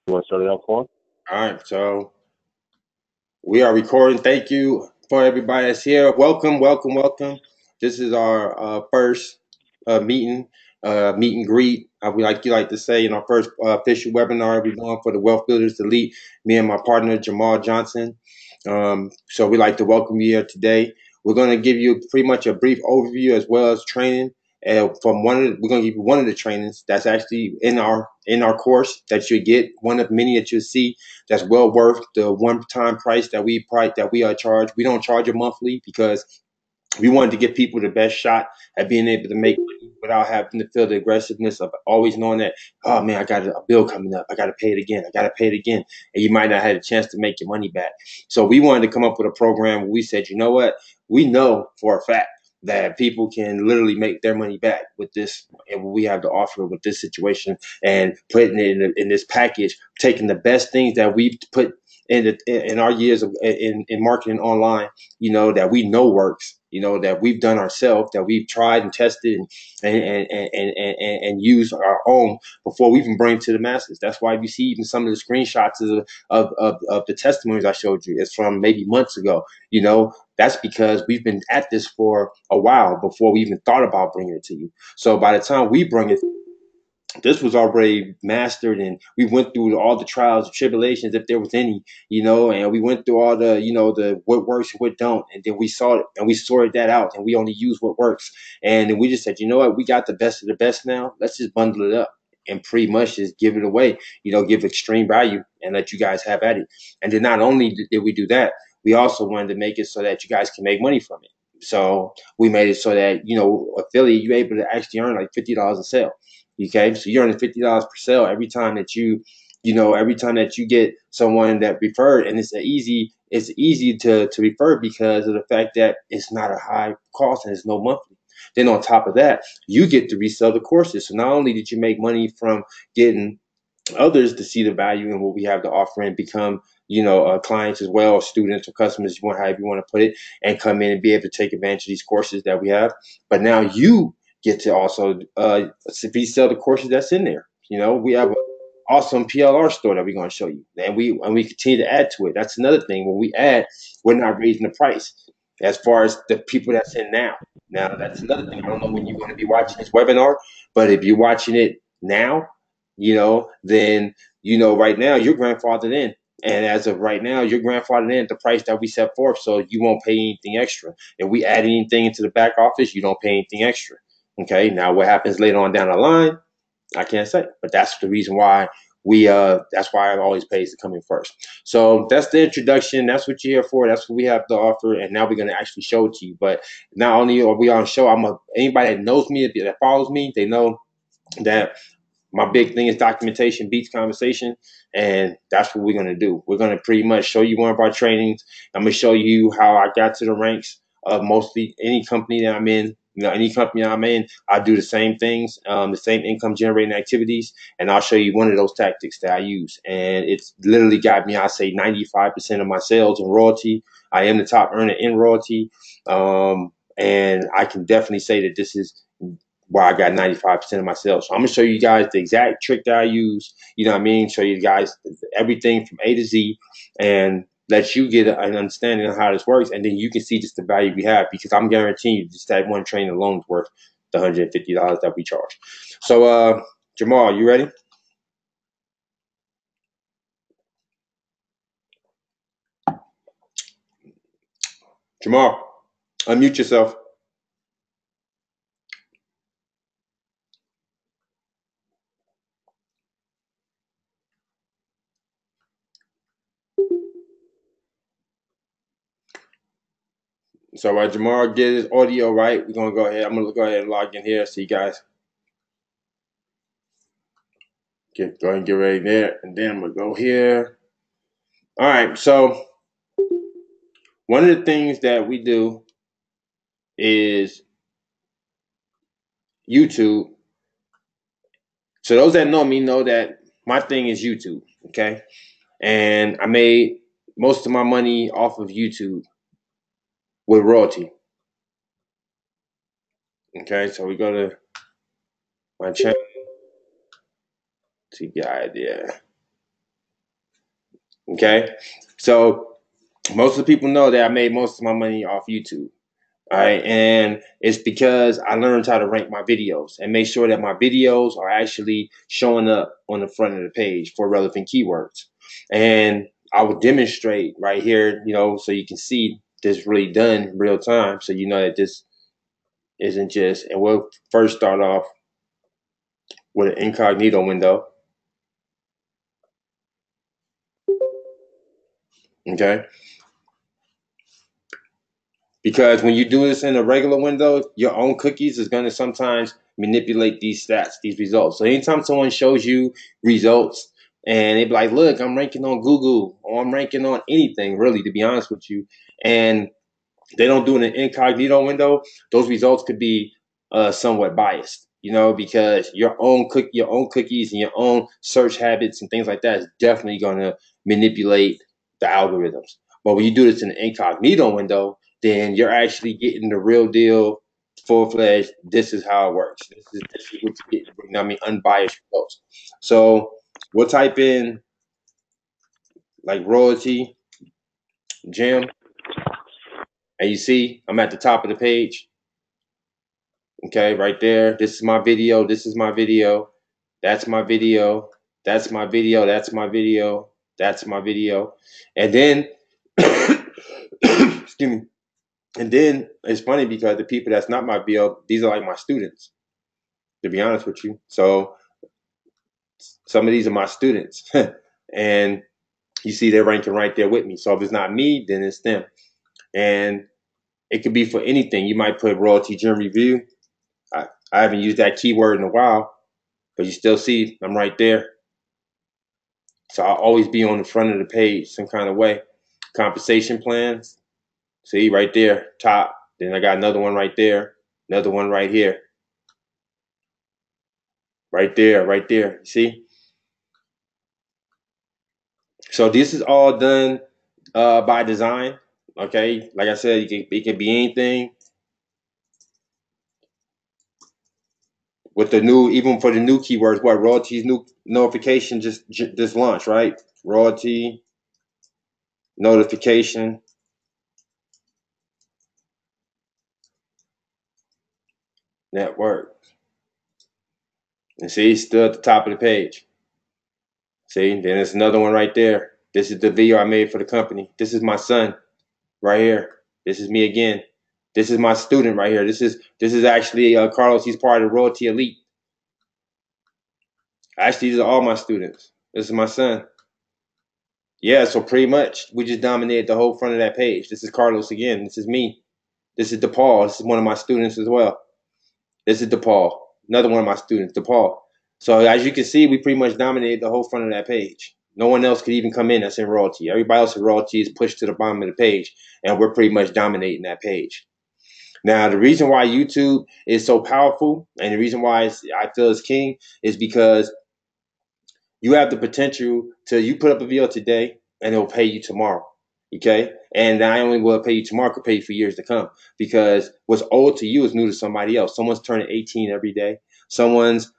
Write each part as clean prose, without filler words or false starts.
You want to start it out for? All right, so we are recording. Thank you for everybody that's here. Welcome, welcome, welcome. This is our first meeting, meet and greet. We like to say, in our first official webinar we're doing for the Wealth Builders Elite. Me and my partner Jamal Johnson. So we like to welcome you here today. We're going to give you pretty much a brief overview as well as training. And we're going to give you one of the trainings that's actually in our course that you get. One of many that you'll see that's well worth the one-time price that we charge. We don't charge a monthly because we wanted to give people the best shot at being able to make money without having to feel the aggressiveness of always knowing that, oh man, I got a bill coming up. I got to pay it again. I got to pay it again. And you might not have a chance to make your money back. So we wanted to come up with a program where we said, you know what? We know for a fact that people can literally make their money back with this and what we have to offer with this situation and putting it in this package, taking the best things that we've put in our years of in marketing online, that we know works, that we've done ourselves, that we've tried and tested and used our own before we even bring it to the masses. That's why you see even some of the screenshots of the testimonies I showed you. It's from maybe months ago. That's because we've been at this for a while before we even thought about bringing it to you. So by the time we bring it, this was already mastered, and we went through all the trials and tribulations, if there was any, and we went through all the what works and what don't, and then we saw it and we sorted that out, and we only use what works. And then we just said, you know what, we got the best of the best now. Let's just bundle it up and pretty much just give it away, give extreme value and let you guys have at it. And then not only did we do that, we also wanted to make it so that you guys can make money from it. So we made it so that, affiliate, you're able to actually earn like $50 a sale. Okay, so you're earning $50 per sale every time that every time that you get someone that referred, and it's easy to refer because of the fact that it's not a high cost and it's no monthly. Then on top of that, you get to resell the courses. So not only did you make money from getting others to see the value in what we have to offer and become, clients as well, or students or customers, however you want to put it, and come in and be able to take advantage of these courses that we have. But now you get to also resell the courses that's in there. We have an awesome PLR store that we're going to show you, and we continue to add to it. That's another thing. When we add, we're not raising the price as far as the people that's in now. Now that's another thing. I don't know when you're going to be watching this webinar, but if you're watching it now, then right now you're grandfathered in. And as of right now, you're grandfathered in at the price that we set forth, so you won't pay anything extra. If we add anything into the back office, you don't pay anything extra. Okay, now what happens later on down the line, I can't say, but that's the reason why that's why I've always pays to come in first. So that's the introduction. That's what you're here for. That's what we have to offer. And now we're going to actually show it to you. But not only are we on show, anybody that knows me, that follows me, they know that my big thing is documentation beats conversation, and that's what we're going to do. We're going to pretty much show you one of our trainings. I'm going to show you how I got to the ranks of mostly any company that I'm in. Any company I'm in, I do the same things, the same income generating activities, and I'll show you one of those tactics that I use. And it's literally got me, I say, 95% of my sales in royalty. I am the top earner in royalty, and I can definitely say that this is where I got 95% of my sales. So I'm gonna show you guys the exact trick that I use. You know what I mean? Show you guys everything from A to Z, and let you get an understanding of how this works, and then you can see just the value we have. Because I'm guaranteeing you, just that one training alone is worth the $150 that we charge. So, Jamal, you ready? Jamal, unmute yourself. So, Jamal, get his audio right. We're gonna go ahead. I'm gonna go ahead and log in here so you guys go ahead and get ready there, and then I'm gonna go here. All right, so one of the things that we do is YouTube. So those that know me know that my thing is YouTube, okay? And I made most of my money off of YouTube with royalty. Okay, so we go to my channel to get an idea. Okay, so most of the people know that I made most of my money off YouTube. All right, and it's because I learned how to rank my videos and make sure that my videos are actually showing up on the front of the page for relevant keywords. And I will demonstrate right here, so you can see this really done in real time. So you know that this isn't just, and we'll first start off with an incognito window. Okay. Because when you do this in a regular window, your own cookies is going to sometimes manipulate these stats, these results. So anytime someone shows you results and they be like, look, I'm ranking on Google or I'm ranking on anything, really, to be honest with you, and they don't do it in an incognito window, those results could be somewhat biased, because your own cookies and your own search habits and things like that is definitely going to manipulate the algorithms. But when you do this in an incognito window, then you're actually getting the real deal, full fledged. This is how it works. This is what you get. I mean, unbiased results. So we'll type in like royalty gem, and you see I'm at the top of the page. Okay, right there. This is my video. This is my video. That's my video. That's my video. That's my video. That's my video. And then, excuse me. And then it's funny because the people that's not my video, these are like my students, to be honest with you. So some of these are my students. And you see they're ranking right there with me. So if it's not me, then it's them. And it could be for anything. You might put royalty gem review. I haven't used that keyword in a while, but you still see I'm right there. So I'll always be on the front of the page some kind of way. Compensation plans, see right there, top. Then I got another one right there, another one right here. Right there, right there. See? So this is all done by design. Okay, like I said, it can be anything. With the new, even for the new keywords, what royalties new notification just launched, right? Royalty notification network. And see, it's still at the top of the page. See, then there's another one right there. This is the video I made for the company. This is my son right here. This is me again. This is my student right here. This is actually Carlos. He's part of the Royalty Elite. Actually, these are all my students. This is my son. Yeah, so pretty much we just dominated the whole front of that page. This is Carlos again. This is me. This is DePaul. This is one of my students as well. This is DePaul. Another one of my students, DePaul. So as you can see, we pretty much dominated the whole front of that page. No one else could even come in that's in royalty. Everybody else in royalty is pushed to the bottom of the page, and we're pretty much dominating that page. Now, the reason why YouTube is so powerful and the reason why I feel it's king is because you have the potential to, you put up a video today and it'll pay you tomorrow. Okay. And not only will it pay you tomorrow, it could pay you for years to come, because what's old to you is new to somebody else. Someone's turning 18 every day. Someone's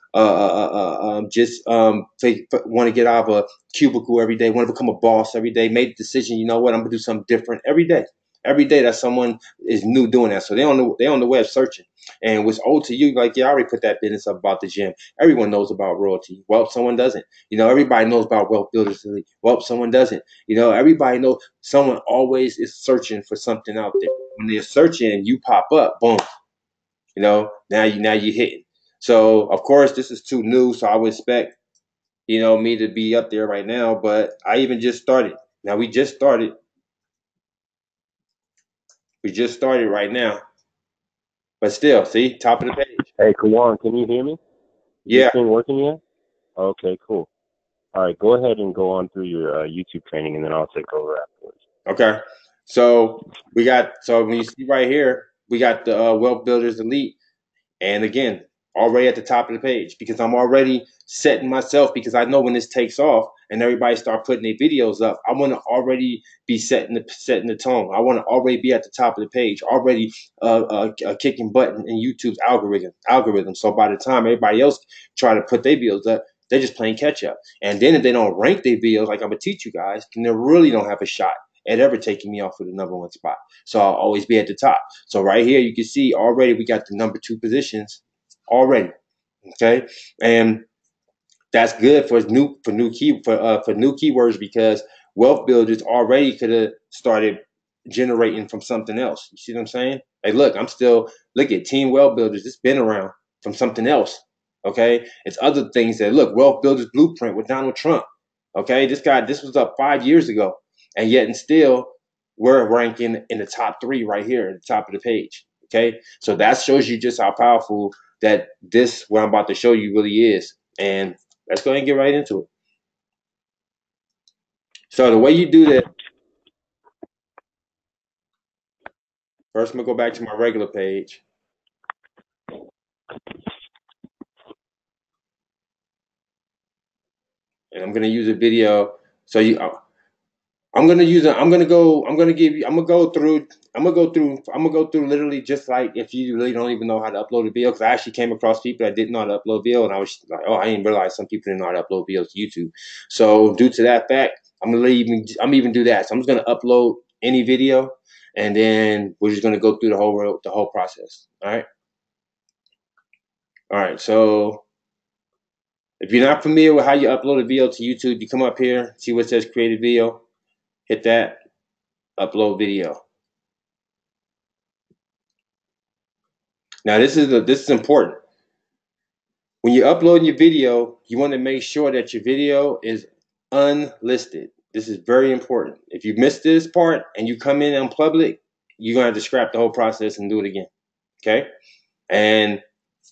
just want to get out of a cubicle every day, want to become a boss every day, made the decision, you know what, I'm gonna do something different every day. Every day that someone is new doing that. So they're on the web searching. And what's old to you, like, yeah, I already put that business up about the gym. Everyone knows about royalty. Well, someone doesn't. Everybody knows about Wealth Builders Elite. Well, someone doesn't. Everybody knows someone always is searching for something out there. When they're searching, you pop up, boom. Now you hitting. So of course this is too new, so I would expect me to be up there right now. But I even just started. Now we just started. We just started right now. But still, see, top of the page. Hey, Kawan, can you hear me? Is this Yeah. thing working yet? Okay, cool. All right, go ahead and go on through your YouTube training, and then I'll take over afterwards. Okay. So when you see right here, we got the Wealth Builders Elite. And again, already at the top of the page, because I'm already setting myself, because I know when this takes off and everybody start putting their videos up, I want to already be setting the tone. I want to already be at the top of the page, already kicking butt in YouTube's algorithm. So by the time everybody else try to put their videos up, they're just playing catch up. And then if they don't rank their videos like I'm gonna teach you guys, then they really don't have a shot at ever taking me off of the #1 spot. So I'll always be at the top. So right here, you can see already we got the #2 positions already. Okay, and that's good for new keywords, because wealth builders already could have started generating from something else. You see what I'm saying? Hey, look, look at Team Wealth Builders. It's been around from something else. Okay, it's other things that look, Wealth Builders Blueprint with Donald Trump. Okay, this was up 5 years ago, and yet and still we're ranking in the top 3 right here at the top of the page. Okay, so that shows you just how powerful that what I'm about to show you really is. And let's go ahead and get right into it. So the way you do that, first I'm gonna go back to my regular page, and I'm gonna use a video. So I'm gonna go through literally just like if you really don't even know how to upload a video, because I actually came across people that didn't know how to upload video, and I was like, oh, I didn't realize some people didn't know how to upload videos to YouTube. So due to that fact, I'm even do that. So I'm just gonna upload any video, and then we're just gonna go through the whole process. All right. So if you're not familiar with how you upload a video to YouTube, you come up here, see what says create a video, hit that, upload video. Now this is important. When you're uploading your video, you want to make sure that your video is unlisted. This is very important. If you miss this part and you come in public, you're gonna have to scrap the whole process and do it again. Okay? And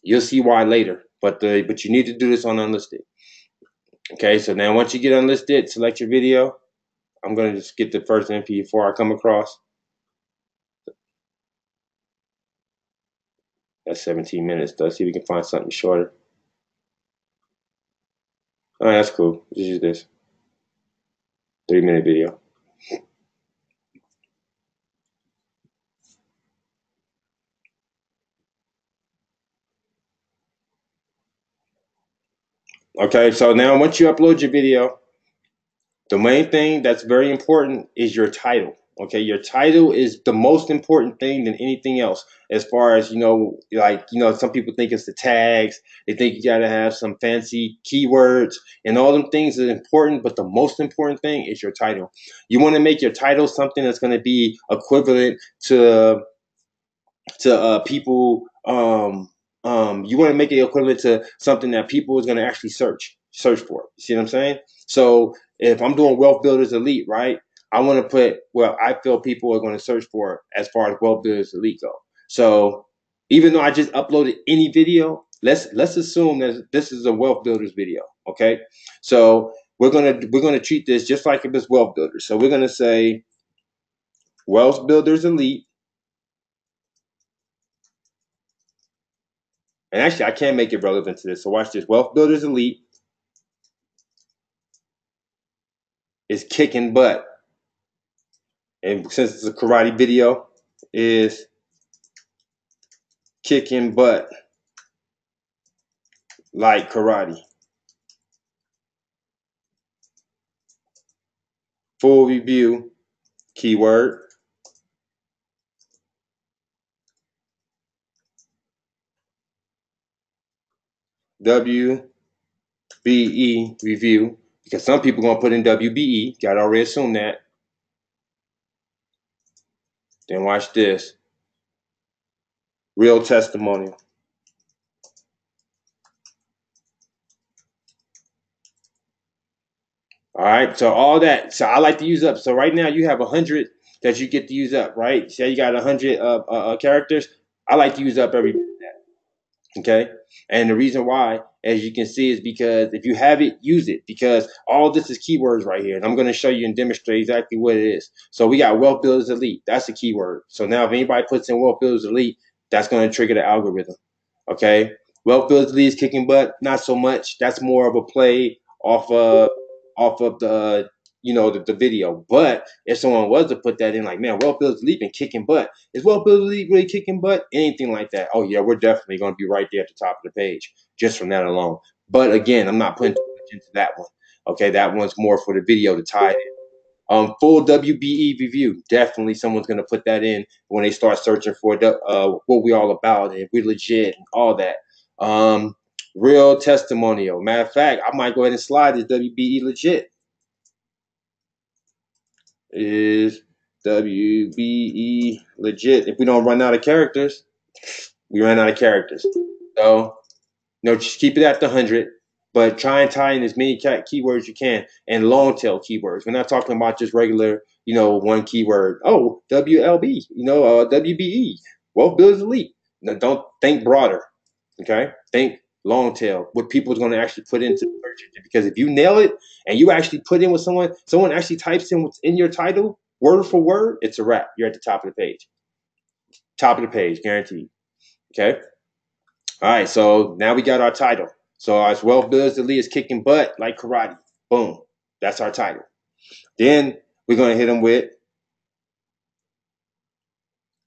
you'll see why later. But you need to do this on unlisted. Okay, so now once you get unlisted, select your video. I'm gonna just get the first MP4 I come across. That's 17 minutes. Let's see if we can find something shorter. All right, that's cool. Let's use this 3-minute video. Okay, so now once you upload your video, the main thing that's very important is your title. Okay, your title is the most important thing than anything else. As far as, some people think it's the tags. They think you got to have some fancy keywords, and all them things are important. But the most important thing is your title. You want to make your title something that's going to be equivalent to people. You want to make it equivalent to something that people is going to actually search for. You see what I'm saying? So if I'm doing Wealth Builders Elite, right, I want to put what I feel people are going to search for as far as Wealth Builders Elite go. So even though I just uploaded any video, let's assume that this is a Wealth Builders video. Okay, so we're gonna treat this just like if it's Wealth Builders. So we're gonna say Wealth Builders Elite. And actually, I can make it relevant to this. So watch this. Wealth Builders Elite is kicking butt. And since it's a karate video, is kicking butt like karate. Full review, keyword. WBE review. Because some people going to put in WBE. Got to already assume that. Then watch this. Real testimonial. All right, so all that. So I like to use up. So right now you have 100 that you get to use up, right? Say you got 100 characters. I like to use up every bit of that. Okay, and the reason why, as you can see, is because if you have it, use it. Because all this is keywords right here, and I'm going to show you and demonstrate exactly what it is. So we got Wealth Builders Elite. That's a keyword. So now if anybody puts in Wealth Builders Elite, that's going to trigger the algorithm. Okay, Wealth Builders Elite is kicking butt. Not so much. That's more of a play off of the the video. But if someone was to put that in, like, man, Wealth Builders Elite been kicking butt. Is Wealth Builders Elite really kicking butt? Anything like that? Oh yeah, we're definitely going to be right there at the top of the page just from that alone. But again, I'm not putting too into that one. Okay, that one's more for the video to tie it in. Full WBE review. Definitely someone's going to put that in when they start searching for what we all about and if we're legit and all that. Real testimonial. Matter of fact, I might go ahead and slide this WBE legit. Is WBE legit? If we don't run out of characters, we ran out of characters. So, just keep it at the 100. But try and tie in as many keywords you can and long tail keywords. We're not talking about just regular, one keyword. Oh, WLB, WBE, Wealth Builders Elite. No, don't think broader. Okay, think long tail. What people are going to actually put into the search engine. Because if you nail it and you actually put in with someone actually types in what's in your title word for word, it's a wrap. You're at the top of the page. Top of the page, guaranteed. Okay. All right. So now we got our title. So as Wealth Builders Elite is kicking butt like karate. Boom. That's our title. Then we're going to hit them with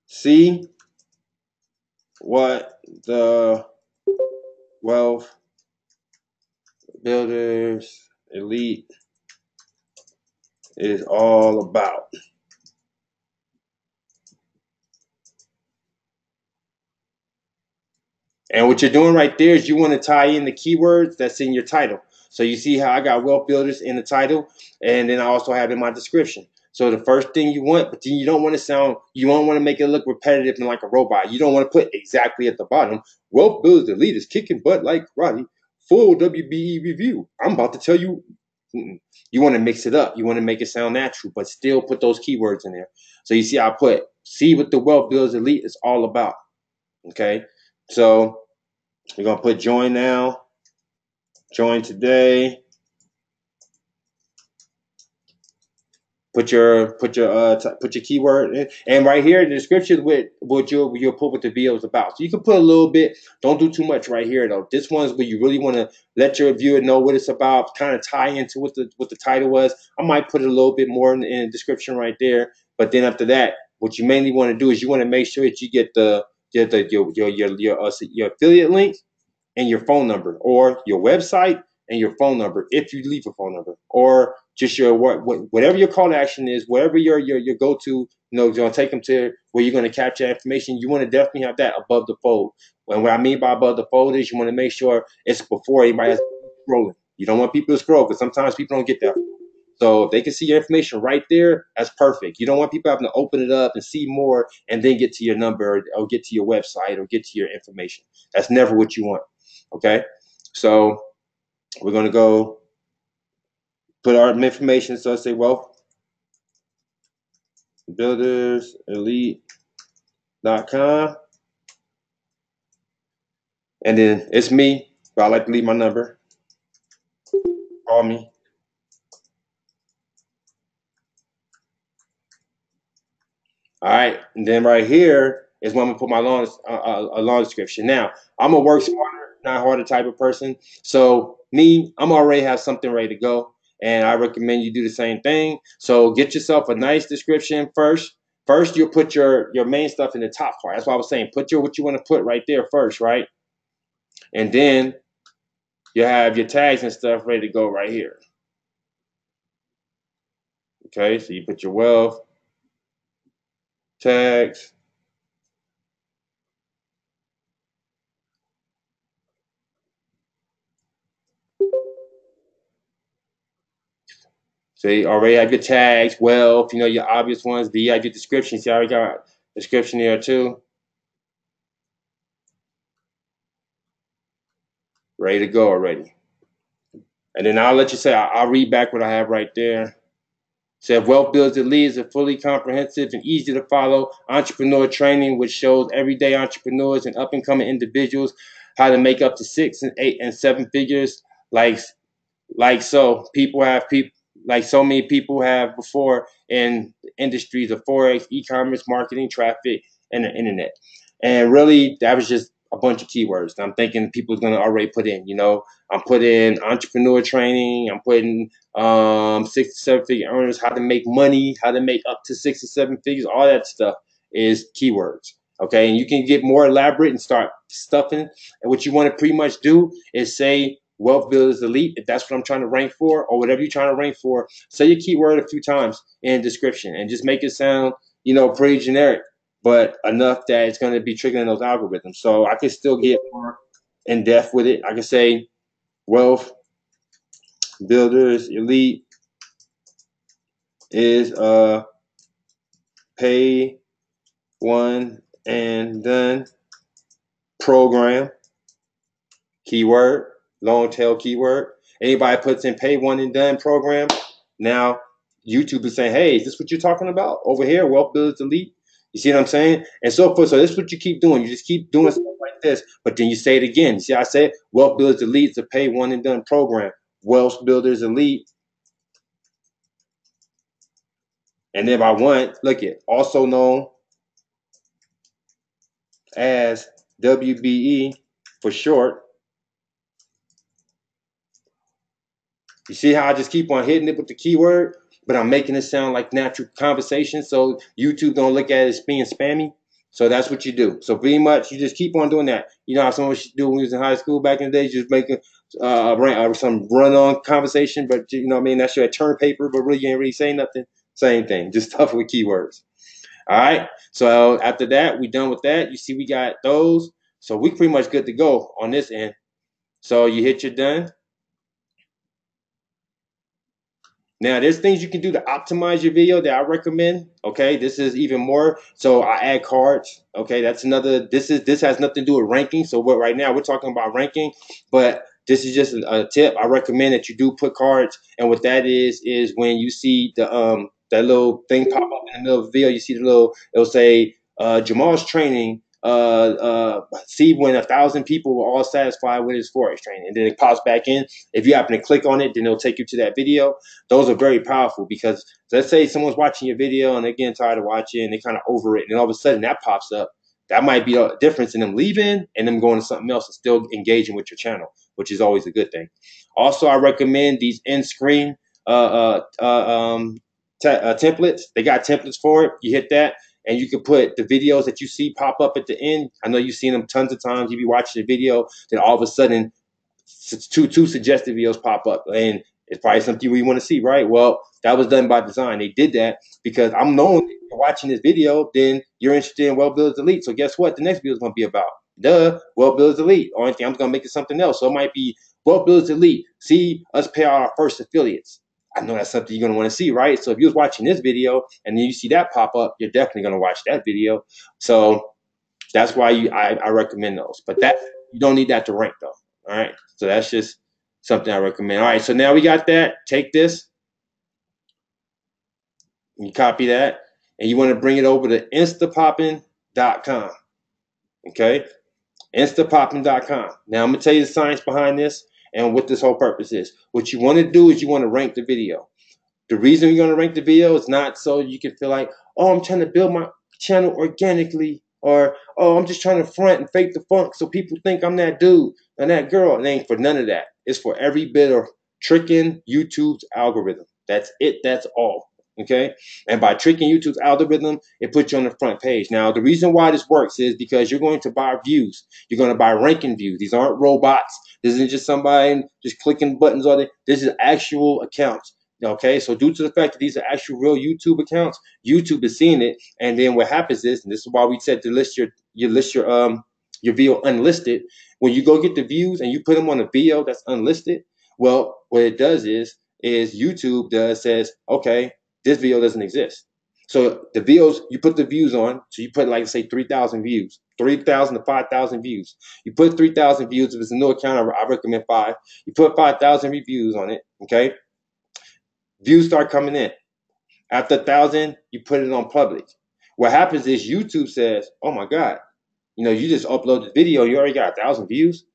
see what the Wealth Builders Elite is all about. And what you're doing right there is you want to tie in the keywords that's in your title. So you see how I got Wealth Builders in the title, and then I also have in my description. So the first thing you want, but then you don't want to make it look repetitive and like a robot. You don't want to put exactly at the bottom, Wealth Builders Elite is kicking butt like karate, full WBE review. I'm about to tell you. You want to mix it up. You want to make it sound natural, but still put those keywords in there. So you see I put, see what the Wealth Builders Elite is all about. Okay. So we're going to put join now, join today. Put your keyword in, and right here in the description with what you'll put what the video is about. So you can put a little bit. Don't do too much right here though. This one's where you really want to let your viewer know what it's about. Kind of tie into what the title was. I might put a little bit more in the description right there. But then after that, what you mainly want to do is you want to make sure that you get your affiliate link and your phone number, or your website and your phone number if you leave a phone number, or just your whatever your call to action is, whatever your go-to, going to take them to where you're going to capture information. You want to definitely have that above the fold. And what I mean by above the fold is you want to make sure it's before anybody has scrolling. You don't want people to scroll because sometimes people don't get that. So if they can see your information right there, that's perfect. You don't want people having to open it up and see more and then get to your number or get to your website or get to your information. That's never what you want. Okay, so we're going to go put our information. So let's say Wealth Builders Elite.com. And then it's me, but I like to leave my number. Call me. All right, and then right here is when I'm gonna put my long description. Now I'm a work smarter, not harder type of person. So I'm already have something ready to go, and I recommend you do the same thing. So get yourself a nice description first. First, you'll put your main stuff in the top part. That's why I was saying put what you want to put right there first, right? And then you have your tags and stuff ready to go right here. Okay, so you put your wealth tags. So you already have your tags, wealth, your obvious ones. Do you have your description? See, I already got description here too. Ready to go already. And then I'll let you say, I'll read back what I have right there. Said Wealth Builders Elite is a fully comprehensive and easy to follow entrepreneur training which shows everyday entrepreneurs and up and coming individuals how to make up to 6 and 8 and 7 figures like so many people have before in industries of Forex, e-commerce, marketing, traffic, and the internet. And really, that was just a bunch of keywords that I'm thinking people are going to already put in. I'm putting entrepreneur training. I'm putting 6 to 7 figure earners, how to make money, how to make up to 6 to 7 figures. All that stuff is keywords. Okay, and you can get more elaborate and start stuffing. And what you want to pretty much do is say Wealth Builders Elite, if that's what I'm trying to rank for, or whatever you're trying to rank for, say your keyword a few times in the description and just make it sound, pretty generic, but enough that it's going to be triggering those algorithms. So I can still get more in depth with it. I can say Wealth Builders Elite is a pay one and done program. Keyword, long tail keyword. Anybody puts in pay one and done program, now YouTube is saying, hey, is this what you're talking about over here? Wealth Builders Elite. You see what I'm saying? And so forth. So this is what you keep doing. You just keep doing stuff like this, but then you say it again. You see, I said Wealth Builders Elite is a pay one and done program. Wealth Builders Elite. And if I want, look at also known as WBE for short. You see how I just keep on hitting it with the keyword, but I'm making it sound like natural conversation so YouTube don't look at it as being spammy. So that's what you do. So pretty much you just keep on doing that. You know how some of us do when we was in high school back in the day, just making some run-on conversation, but you know what I mean? That's your turn paper, but really you ain't really saying nothing. Same thing, just stuff with keywords. All right. So after that, we done with that. You see we got those. So we pretty much good to go on this end. So you hit your done. Now, there's things you can do to optimize your video that I recommend. Okay, this is even more. So I add cards. Okay, that's another. This has nothing to do with ranking. So what right now we're talking about ranking, but this is just a tip. I recommend that you do put cards, and what that is when you see the that little thing pop up in the middle of the video, you see the little. It'll say Jamal's training. See when 1,000 people were all satisfied with his Forex training, and then it pops back in. If you happen to click on it, then it'll take you to that video. Those are very powerful because let's say someone's watching your video and they're getting tired of watching and they kind of over it, and all of a sudden that pops up. That might be a difference in them leaving and them going to something else and still engaging with your channel, which is always a good thing. Also, I recommend these in-screen templates. They got templates for it. You hit that, and you can put the videos that you see pop up at the end. I know you've seen them tons of times. You be watching the video, then all of a sudden, two suggested videos pop up, and it's probably something we want to see, right? Well, that was done by design. They did that because I'm known if you're watching this video, then you're interested in Wealth Builders Elite. So guess what? The next video is going to be about Wealth Builders Elite. Only thing I'm going to make it something else. So it might be Wealth Builders Elite. See us pay our first affiliates. I know that's something you're going to want to see, right? So if you're watching this video and then you see that pop up, you're definitely going to watch that video. So that's why I recommend those. But that you don't need that to rank though. All right. So that's just something I recommend. All right. So now we got that. Take this. You copy that. And you want to bring it over to instapoppin.com. Okay. Instapoppin.com. Now I'm going to tell you the science behind this and what this whole purpose is. What you want to do is you want to rank the video. The reason you're going to rank the video is not so you can feel like, oh, I'm trying to build my channel organically, or, oh, I'm just trying to front and fake the funk so people think I'm that dude and that girl. It ain't for none of that. It's for every bit of tricking YouTube's algorithm. That's it. That's all. Okay. And by tricking YouTube's algorithm, it puts you on the front page. Now, the reason why this works is because you're going to buy views. You're going to buy ranking views. These aren't robots. This isn't just somebody just clicking buttons on it. This is actual accounts. Okay, so due to the fact that these are actual real YouTube accounts, YouTube is seeing it, and then what happens is, and this is why we said to list your video unlisted. When you go get the views and you put them on a video that's unlisted, well, what it does is YouTube says, okay, this video doesn't exist. So the videos you put the views on, so you put like say 3,000 views, 3,000 to 5,000 views. You put 3,000 views. If it's a new account, I recommend 5. You put 5,000 reviews on it. Okay. Views start coming in. After 1,000, you put it on public. What happens is YouTube says, oh my God, you just upload the video, you already got 1,000 views.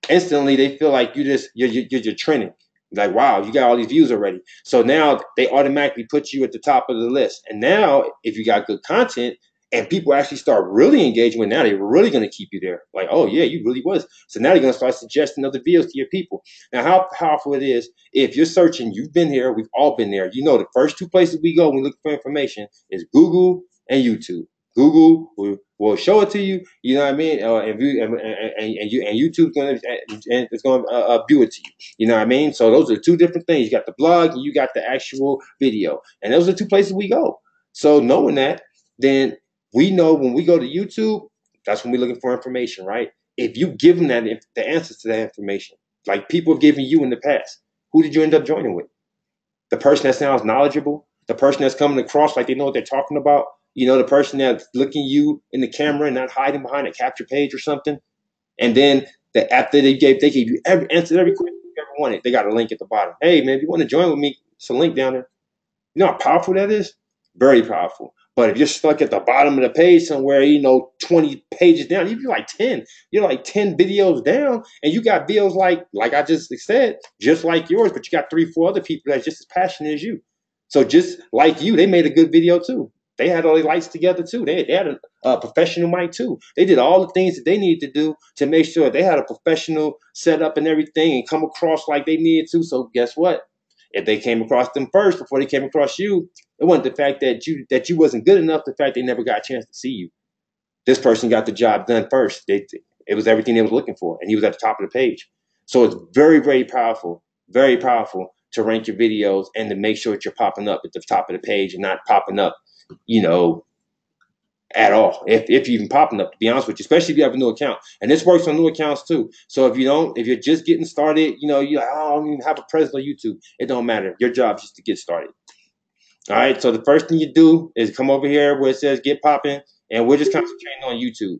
Instantly, they feel like you're trending. Like, wow, you got all these views already. So now they automatically put you at the top of the list. And now, if you got good content and people actually start really engaging with, now they're really going to keep you there. Like, oh yeah, you really was. So now they're going to start suggesting other videos to your people. Now, how powerful it is, if you're searching, you've been here, we've all been there. You know, the first two places we go when we look for information is Google and YouTube. Google will will show it to you. You know what I mean? And YouTube's gonna and it's gonna view it to you. You know what I mean? So those are two different things. You got the blog and you got the actual video, and those are two places we go. So knowing that, then we know when we go to YouTube, that's when we're looking for information, right? If you give them that the answers to that information, like people have given you in the past, who did you end up joining with? The person that sounds knowledgeable, the person that's coming across like they know what they're talking about, you know, the person that's looking you in the camera and not hiding behind a capture page or something. And then after they gave you answered every question you ever wanted. They got a link at the bottom. Hey man, if you want to join with me, it's a link down there. You know how powerful that is? Very powerful. But if you're stuck at the bottom of the page somewhere, 20 pages down, you're like 10 videos down, and you got videos like I just said, just like yours, but you got 3, 4 other people that's just as passionate as you. So just like you, they made a good video too. They had all the lights together too. They had a professional mic too. They did all the things that they needed to do to make sure they had a professional setup and everything and come across like they needed to. So guess what? If they came across them first before they came across you, it wasn't the fact that you wasn't good enough. The fact they never got a chance to see you. This person got the job done first. It was everything they was looking for, and he was at the top of the page. So it's very, very powerful to rank your videos and to make sure that you're popping up at the top of the page and not popping up, at all. If you're even popping up, to be honest with you, especially if you have a new account. And this works on new accounts too. So if you're just getting started, you're like, oh, I don't even have a presence on YouTube. It don't matter. Your job is just to get started. All right. So the first thing you do is come over here where it says get popping, and we're just concentrating on YouTube.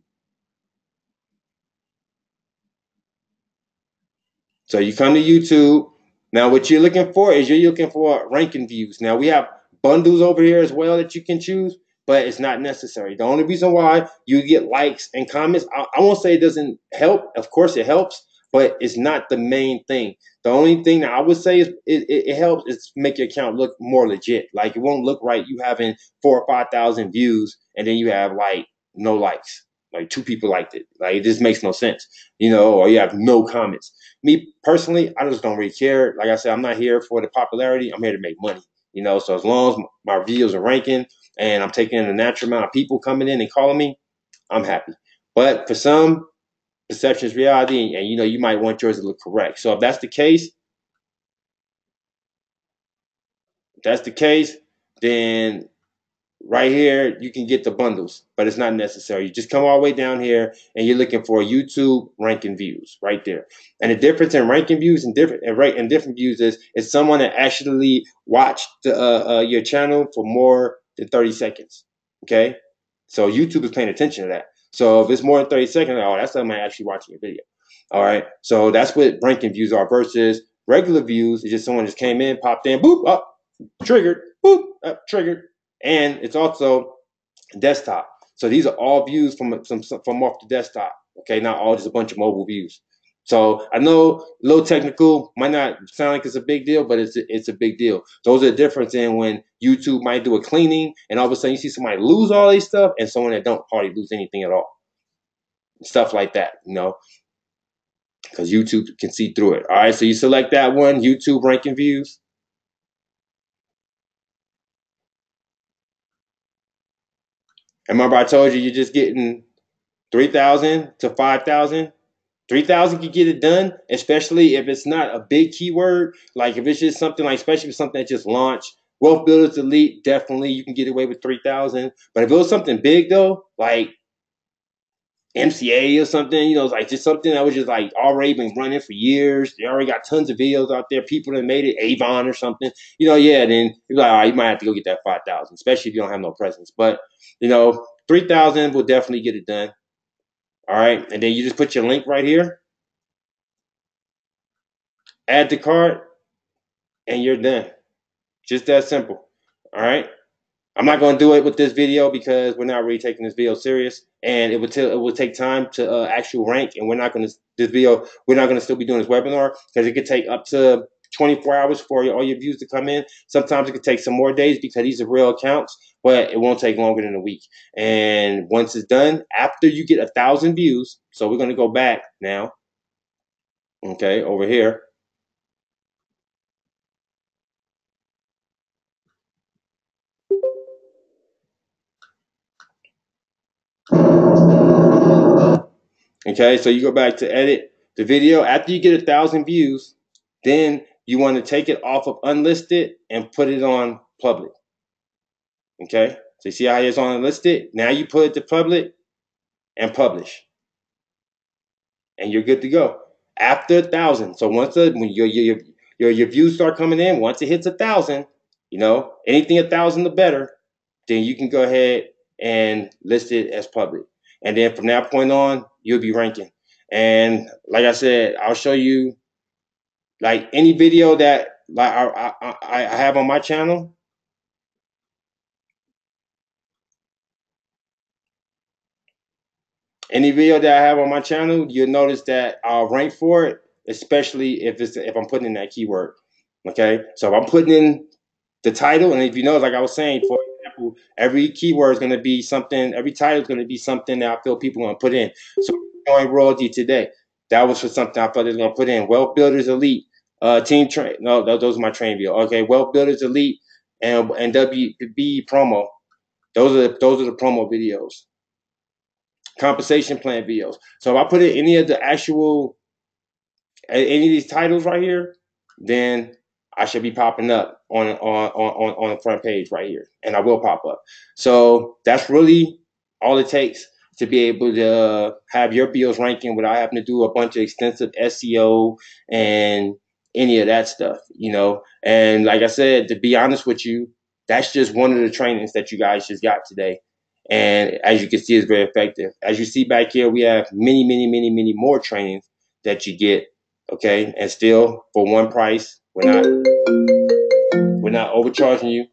So you come to YouTube. Now, what you're looking for is you're looking for ranking views. Now, we have bundles over here as well that you can choose, but it's not necessary. The only reason why you get likes and comments, I won't say it doesn't help. Of course, it helps, but it's not the main thing. The only thing that I would say is it helps is make your account look more legit. Like, it won't look right you having 4,000 or 5,000 views and then you have like no likes. Like 2 people liked it. Like, it just makes no sense, or you have no comments. Me personally, I just don't really care. Like I said, I'm not here for the popularity. I'm here to make money. So as long as my videos are ranking and I'm taking in a natural amount of people coming in and calling me, I'm happy. But for some, perception is reality, and you might want yours to look correct. So if that's the case, then right here, you can get the bundles, but it's not necessary. You just come all the way down here and you're looking for YouTube ranking views right there. And the difference in ranking views and different views is someone that actually watched your channel for more than 30 seconds. Okay. So YouTube is paying attention to that. So if it's more than 30 seconds, oh, that's somebody actually watching your video. All right. So that's what ranking views are versus regular views. It's just someone just came in, popped in, boop, up, triggered, boop, up, triggered. And it's also desktop. So these are all views from off the desktop. Okay, not all just a bunch of mobile views. So I know a little technical, might not sound like it's a big deal, but it's a big deal. Those are the difference in when YouTube might do a cleaning and all of a sudden you see somebody lose all these stuff and someone that don't hardly lose anything at all. Stuff like that, because YouTube can see through it. All right, so you select that one, YouTube ranking views. And remember I told you you're just getting 3,000 to 5,000. 3,000 can get it done, especially if it's not a big keyword. Like if it's just something like, especially if it's something that just launched. Wealth Builders Elite, definitely you can get away with 3,000. But if it was something big though, like MCA or something, like just something that was just like already been running for years. They already got tons of videos out there. People that made it, Avon or something, then you're like, all right, you might have to go get that 5,000, especially if you don't have no presence. But, 3,000 will definitely get it done. All right. And then you just put your link right here, add to cart, and you're done. Just that simple. All right. I'm not going to do it with this video because we're not really taking this video serious, and it would take time to actual rank, and we're not going to still be doing this webinar because it could take up to 24 hours for all your views to come in. Sometimes it could take some more days because these are real accounts, but it won't take longer than a week. And once it's done, after you get 1,000 views, so we're going to go back now, okay, over here. Okay, so you go back to edit the video. After you get 1,000 views, then you want to take it off of unlisted and put it on public. Okay, so you see how it's on unlisted? Now you put it to public and publish, and you're good to go. After 1,000, so once when your views start coming in, once it hits 1,000, anything 1,000 or better, then you can go ahead and list it as public. And then from that point on, you'll be ranking. And like I said, I'll show you like any video that like I have on my channel. Any video that I have on my channel, you'll notice that I'll rank for it, especially if I'm putting in that keyword. Okay, so if I'm putting in the title, and if you know, like I was saying, for example, every keyword is going to be something, every title is going to be something that I feel people are going to put in. So showing royalty today, that was for something I thought they were going to put in. Wealth Builders Elite, Team Train. No, those are my train video. Okay, Wealth Builders Elite and WB promo. Those are the promo videos. Compensation plan videos. So if I put in any of the actual any of these titles right here, then I should be popping up on the front page right here, and I will pop up. So that's really all it takes to be able to have your videos ranking without having to do a bunch of extensive SEO and any of that stuff, And like I said, to be honest with you, that's just one of the trainings that you guys just got today. And as you can see, it's very effective. As you see back here, we have many, many, many, many more trainings that you get. Okay, and still for one price, we're not overcharging you.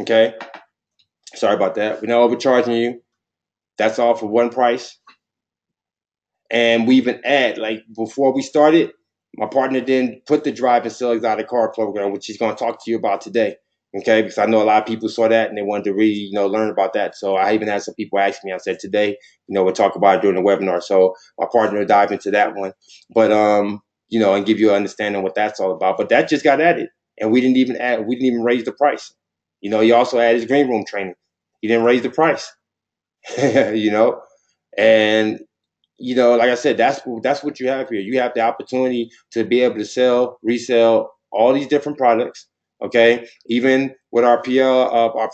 Okay, sorry about that. We're not overcharging you. That's all for one price. And we even add, like before we started, my partner didn't put the drive and sell exotic car program, which he's going to talk to you about today. Okay, because I know a lot of people saw that and they wanted to really, learn about that. So I even had some people ask me. I said today, we'll talk about it during the webinar. So my partner will dive into that one, but and give you an understanding what that's all about. But that just got added, and we didn't even raise the price. He also added his green room training. He didn't raise the price. And like I said, that's what you have here. You have the opportunity to be able to sell, resell all these different products. Okay, even with our PL, our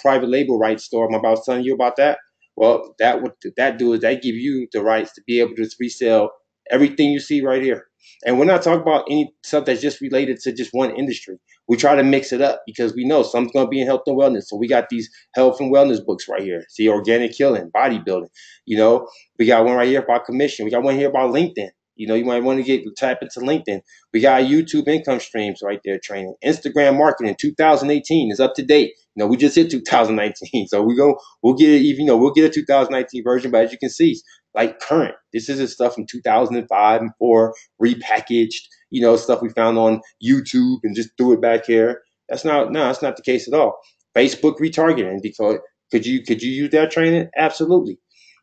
private label rights store. I'm about telling you about that. Well, what that do is that give you the rights to be able to resell everything you see right here. And we're not talking about any stuff that's just related to just one industry. We try to mix it up because we know some's going to be in health and wellness. So we got these health and wellness books right here. See, organic healing, bodybuilding. We got one right here about commission. We got one here about LinkedIn. You might want to tap into LinkedIn. We got YouTube income streams right there training. Instagram marketing 2018 is up to date. We just hit 2019. So we'll get it even, we'll get a 2019 version, but as you can see, like current. This isn't stuff from 2005 and 4 repackaged, stuff we found on YouTube and just threw it back here. That's not the case at all. Facebook retargeting, because could you use that training? Absolutely.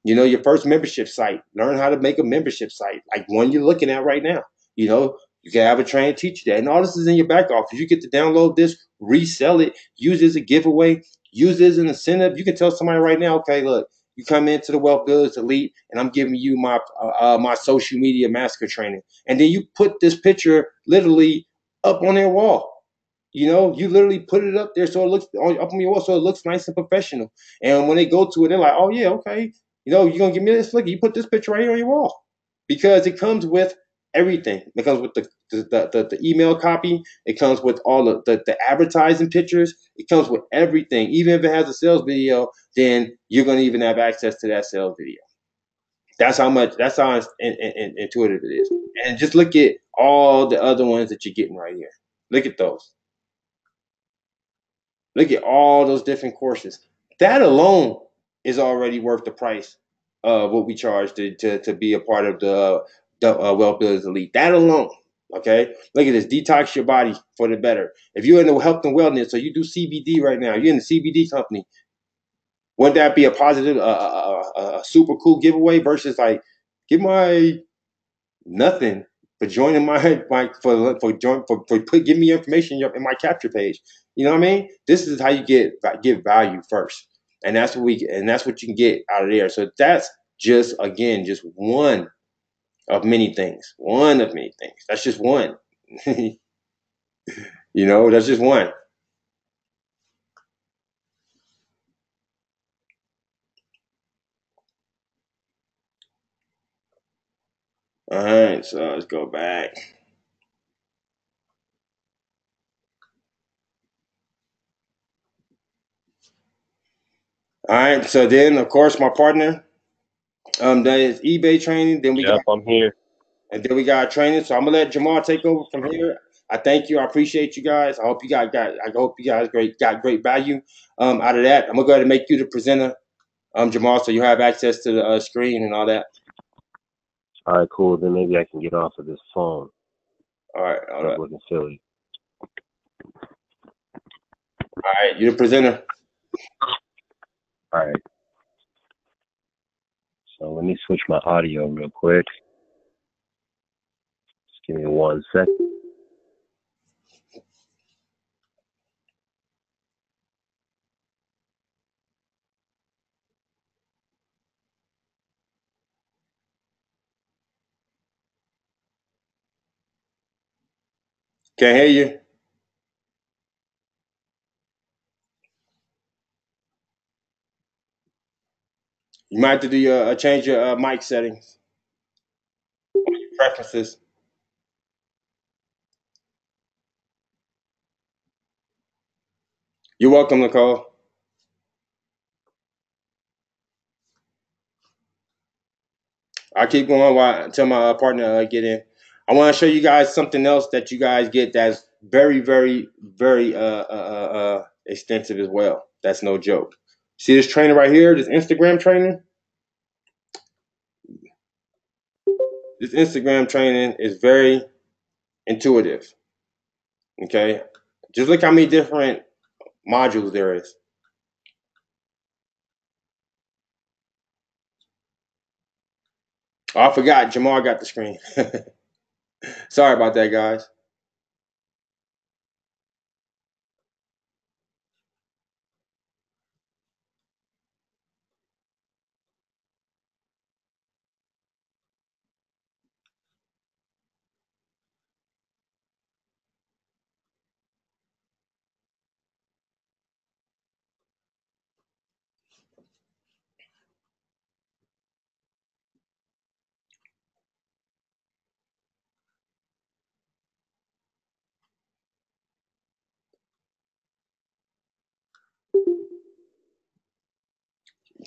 Your first membership site. Learn how to make a membership site, like one you're looking at right now. You can have a trainer teach you that. And all this is in your back office. You get to download this, resell it, use it as a giveaway, use it as an incentive. You can tell somebody right now, okay, look, you come into the Wealth Builders Elite, and I'm giving you my social media massacre training. And then you put this picture literally up on their wall. You literally put it up there so it looks up on your wall so it looks nice and professional. And when they go to it, they're like, oh yeah, okay. You're gonna give me this. Look, you put this picture right here on your wall. Because it comes with everything. It comes with the email copy. It comes with all of the advertising pictures. It comes with everything. Even if it has a sales video, then you're gonna even have access to that sales video. That's how intuitive it is. And just look at all the other ones that you're getting right here. Look at those. Look at all those different courses. That alone is already worth the price of what we charge to be a part of the Wealth Builders Elite. That alone, okay? Look at this. Detox your body for the better. If you're in the health and wellness, so you do CBD right now, you're in the CBD company, wouldn't that be a positive, a super cool giveaway versus like, give my nothing for joining give me information in my capture page. You know what I mean? This is how you give value first, and that's what you can get out of there. So just one of many things. One of many things. That's just one. That's just one. All right, so let's go back. All right, so then of course my partner, that is eBay training. Then we got, I'm here. and then we got training. So I'm gonna let Jamal take over from here. I thank you. I appreciate you guys. I hope you guys got great value out of that. I'm gonna go ahead and make you the presenter, Jamal, so you have access to the screen and all that. All right, cool. Then maybe I can get off of this phone. All right, hold Stop up. looking silly. All right, you're the presenter. All right. So let me switch my audio real quick. Just give me 1 second. Can't hear you. You might have to do your change your mic settings, preferences. You're welcome, Nicole. I'll keep going until my partner get in. I want to show you guys something else that you guys get that's very, very, very extensive as well. That's no joke. See this trainer right here, this Instagram training? This Instagram training is very intuitive. Okay? Just look how many different modules there is. Oh, I forgot. Jamal got the screen. Sorry about that, guys.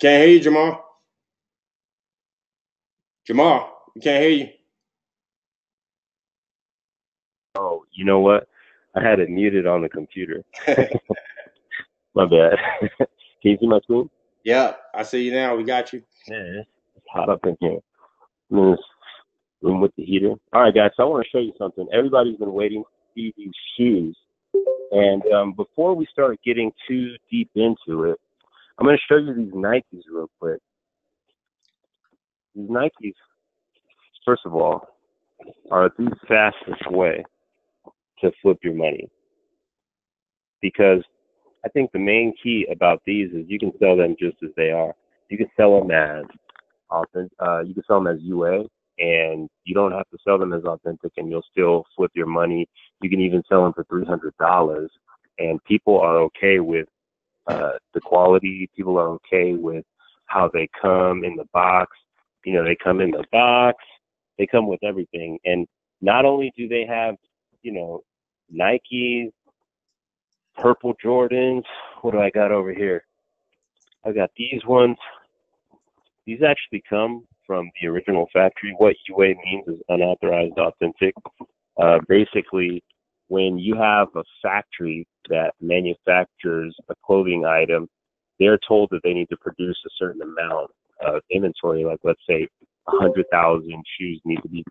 Can't hear you, Jamal. Jamal, we can't hear you. Oh, you know what? I had it muted on the computer. My bad. Can you see my screen? Yeah, I see you now. We got you. Yeah, it's hot up in here. I'm in this room with the heater. All right, guys, so I want to show you something. Everybody's been waiting to see these shoes. And before we start getting too deep into it, I'm going to show you these Nikes real quick. These Nikes, first of all, are the fastest way to flip your money. Because I think the main key about these is you can sell them just as they are. You can sell them as you can sell them as UA, and you don't have to sell them as authentic, and you'll still flip your money. You can even sell them for $300, and people are okay with the quality. People are okay with how they come in the box. You know, they come in the box. They come with everything, and not only do they have, you know, Nikes, purple Jordans. What do I got over here? I got these ones. These actually come from the original factory. What UA means is unauthorized authentic. Basically, when you have a factory that manufactures a clothing item, they're told that they need to produce a certain amount of inventory. Like, let's say 100,000 shoes need to be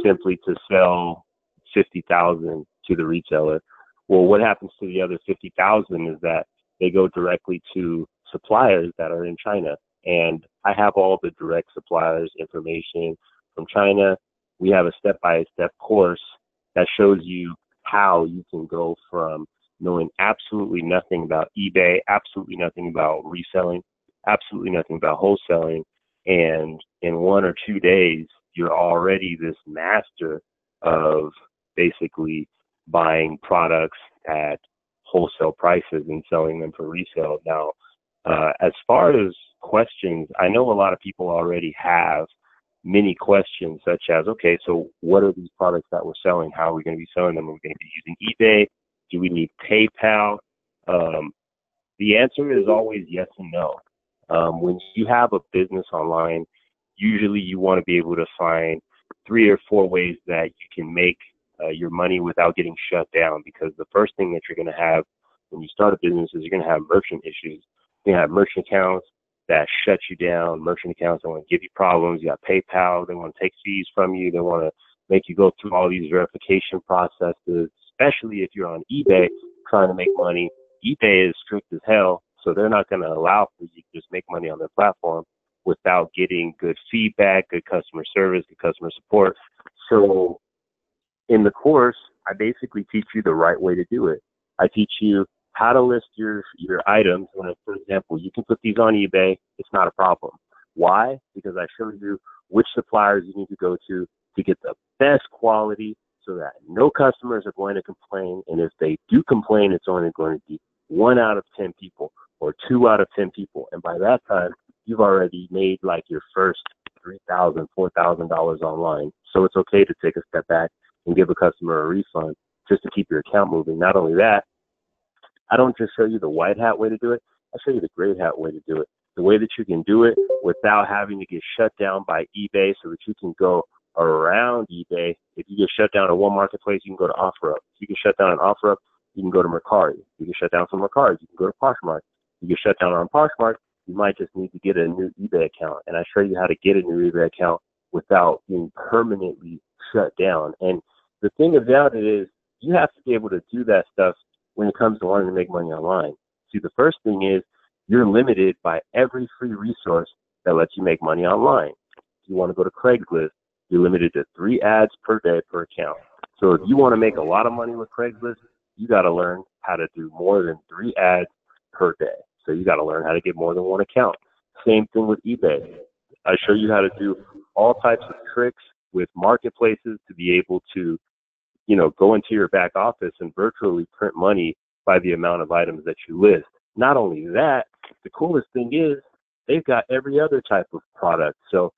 simply to sell 50,000 to the retailer. Well, what happens to the other 50,000 is that they go directly to suppliers that are in China. And I have all the direct suppliers information from China. We have a step-by-step course that shows you how you can go from knowing absolutely nothing about eBay, absolutely nothing about reselling, absolutely nothing about wholesaling, And in 1 or 2 days, you're already this master of basically buying products at wholesale prices and selling them for resale. Now, as far as questions, I know a lot of people already have many questions such as, okay, so what are these products that we're selling? How are we going to be selling them? Are we going to be using eBay? Do we need PayPal? The answer is always yes and no. When you have a business online, usually you want to be able to find 3 or 4 ways that you can make your money without getting shut down. Because the first thing that you're going to have when you start a business is you're going to have merchant issues. You're going to have merchant accounts that shut you down, merchant accounts that want to give you problems. You got PayPal, they want to take fees from you. They want to make you go through all these verification processes, especially if you're on eBay trying to make money. eBay is strict as hell, so they're not going to allow for you to just make money on their platform without getting good feedback, good customer service, good customer support. So in the course, I basically teach you the right way to do it. I teach you how to list your items. When, for example, you can put these on eBay. It's not a problem. Why? Because I show you which suppliers you need to go to get the best quality so that no customers are going to complain. And if they do complain, it's only going to be 1 out of 10 people or 2 out of 10 people. And by that time, you've already made like your first $3,000, $4,000 online. So it's okay to take a step back and give a customer a refund just to keep your account moving. Not only that, I don't just show you the white hat way to do it. I show you the gray hat way to do it. The way that you can do it without having to get shut down by eBay so that you can go around eBay. If you get shut down at one marketplace, you can go to OfferUp. If you get shut down on OfferUp, you can go to Mercari. If you get shut down from Mercari, you can go to Poshmark. If you get shut down on Poshmark, you might just need to get a new eBay account. And I show you how to get a new eBay account without being permanently shut down. And the thing about it is you have to be able to do that stuff when it comes to wanting to make money online. See, the first thing is you're limited by every free resource that lets you make money online. If you want to go to Craigslist, you're limited to 3 ads per day per account. So if you want to make a lot of money with Craigslist, you got to learn how to do more than 3 ads per day. So you got to learn how to get more than 1 account. Same thing with eBay. I show you how to do all types of tricks with marketplaces to be able to, go into your back office and virtually print money by the amount of items that you list. Not only that, the coolest thing is they've got every other type of product. So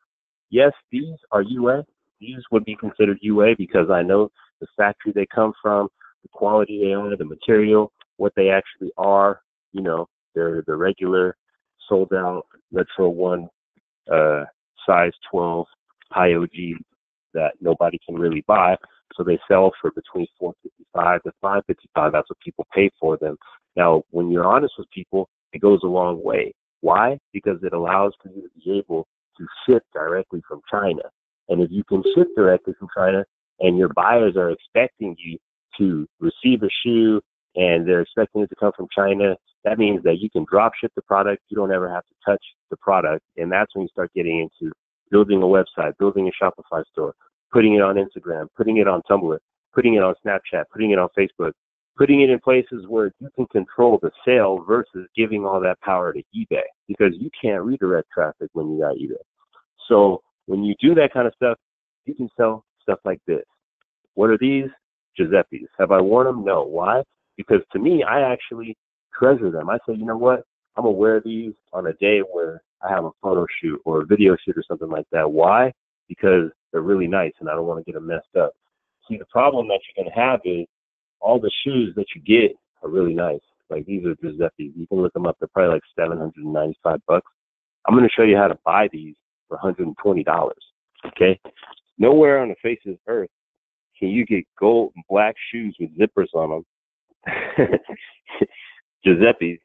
yes, these are UA. These would be considered UA because I know the factory they come from, the quality they are, the material, what they actually are. They're the regular sold out Retro 1 size 12 high OG that nobody can really buy. So they sell for between $455 to $555. That's what people pay for them. Now, when you're honest with people, it goes a long way. Why? Because it allows for you to be able to ship directly from China. And if you can ship directly from China and your buyers are expecting you to receive a shoe and they're expecting it to come from China, that means that you can drop ship the product. You don't ever have to touch the product. And that's when you start getting into building a website, building a Shopify store, putting it on Instagram, putting it on Tumblr, putting it on Snapchat, putting it on Facebook, putting it in places where you can control the sale versus giving all that power to eBay because you can't redirect traffic when you got eBay. So when you do that kind of stuff, you can sell stuff like this. What are these? Giuseppe's. Have I worn them? No. Why? Because to me, I actually treasure them. I say, you know what? I'm going to wear these on a day where I have a photo shoot or a video shoot or something like that. Why? Because they're really nice and I don't want to get them messed up. See, the problem that you're going to have is all the shoes that you get are really nice. Like these are Giuseppe's. You can look them up. They're probably like $795. I'm going to show you how to buy these for $120. Okay? Nowhere on the face of the earth can you get gold and black shoes with zippers on them. Giuseppe's,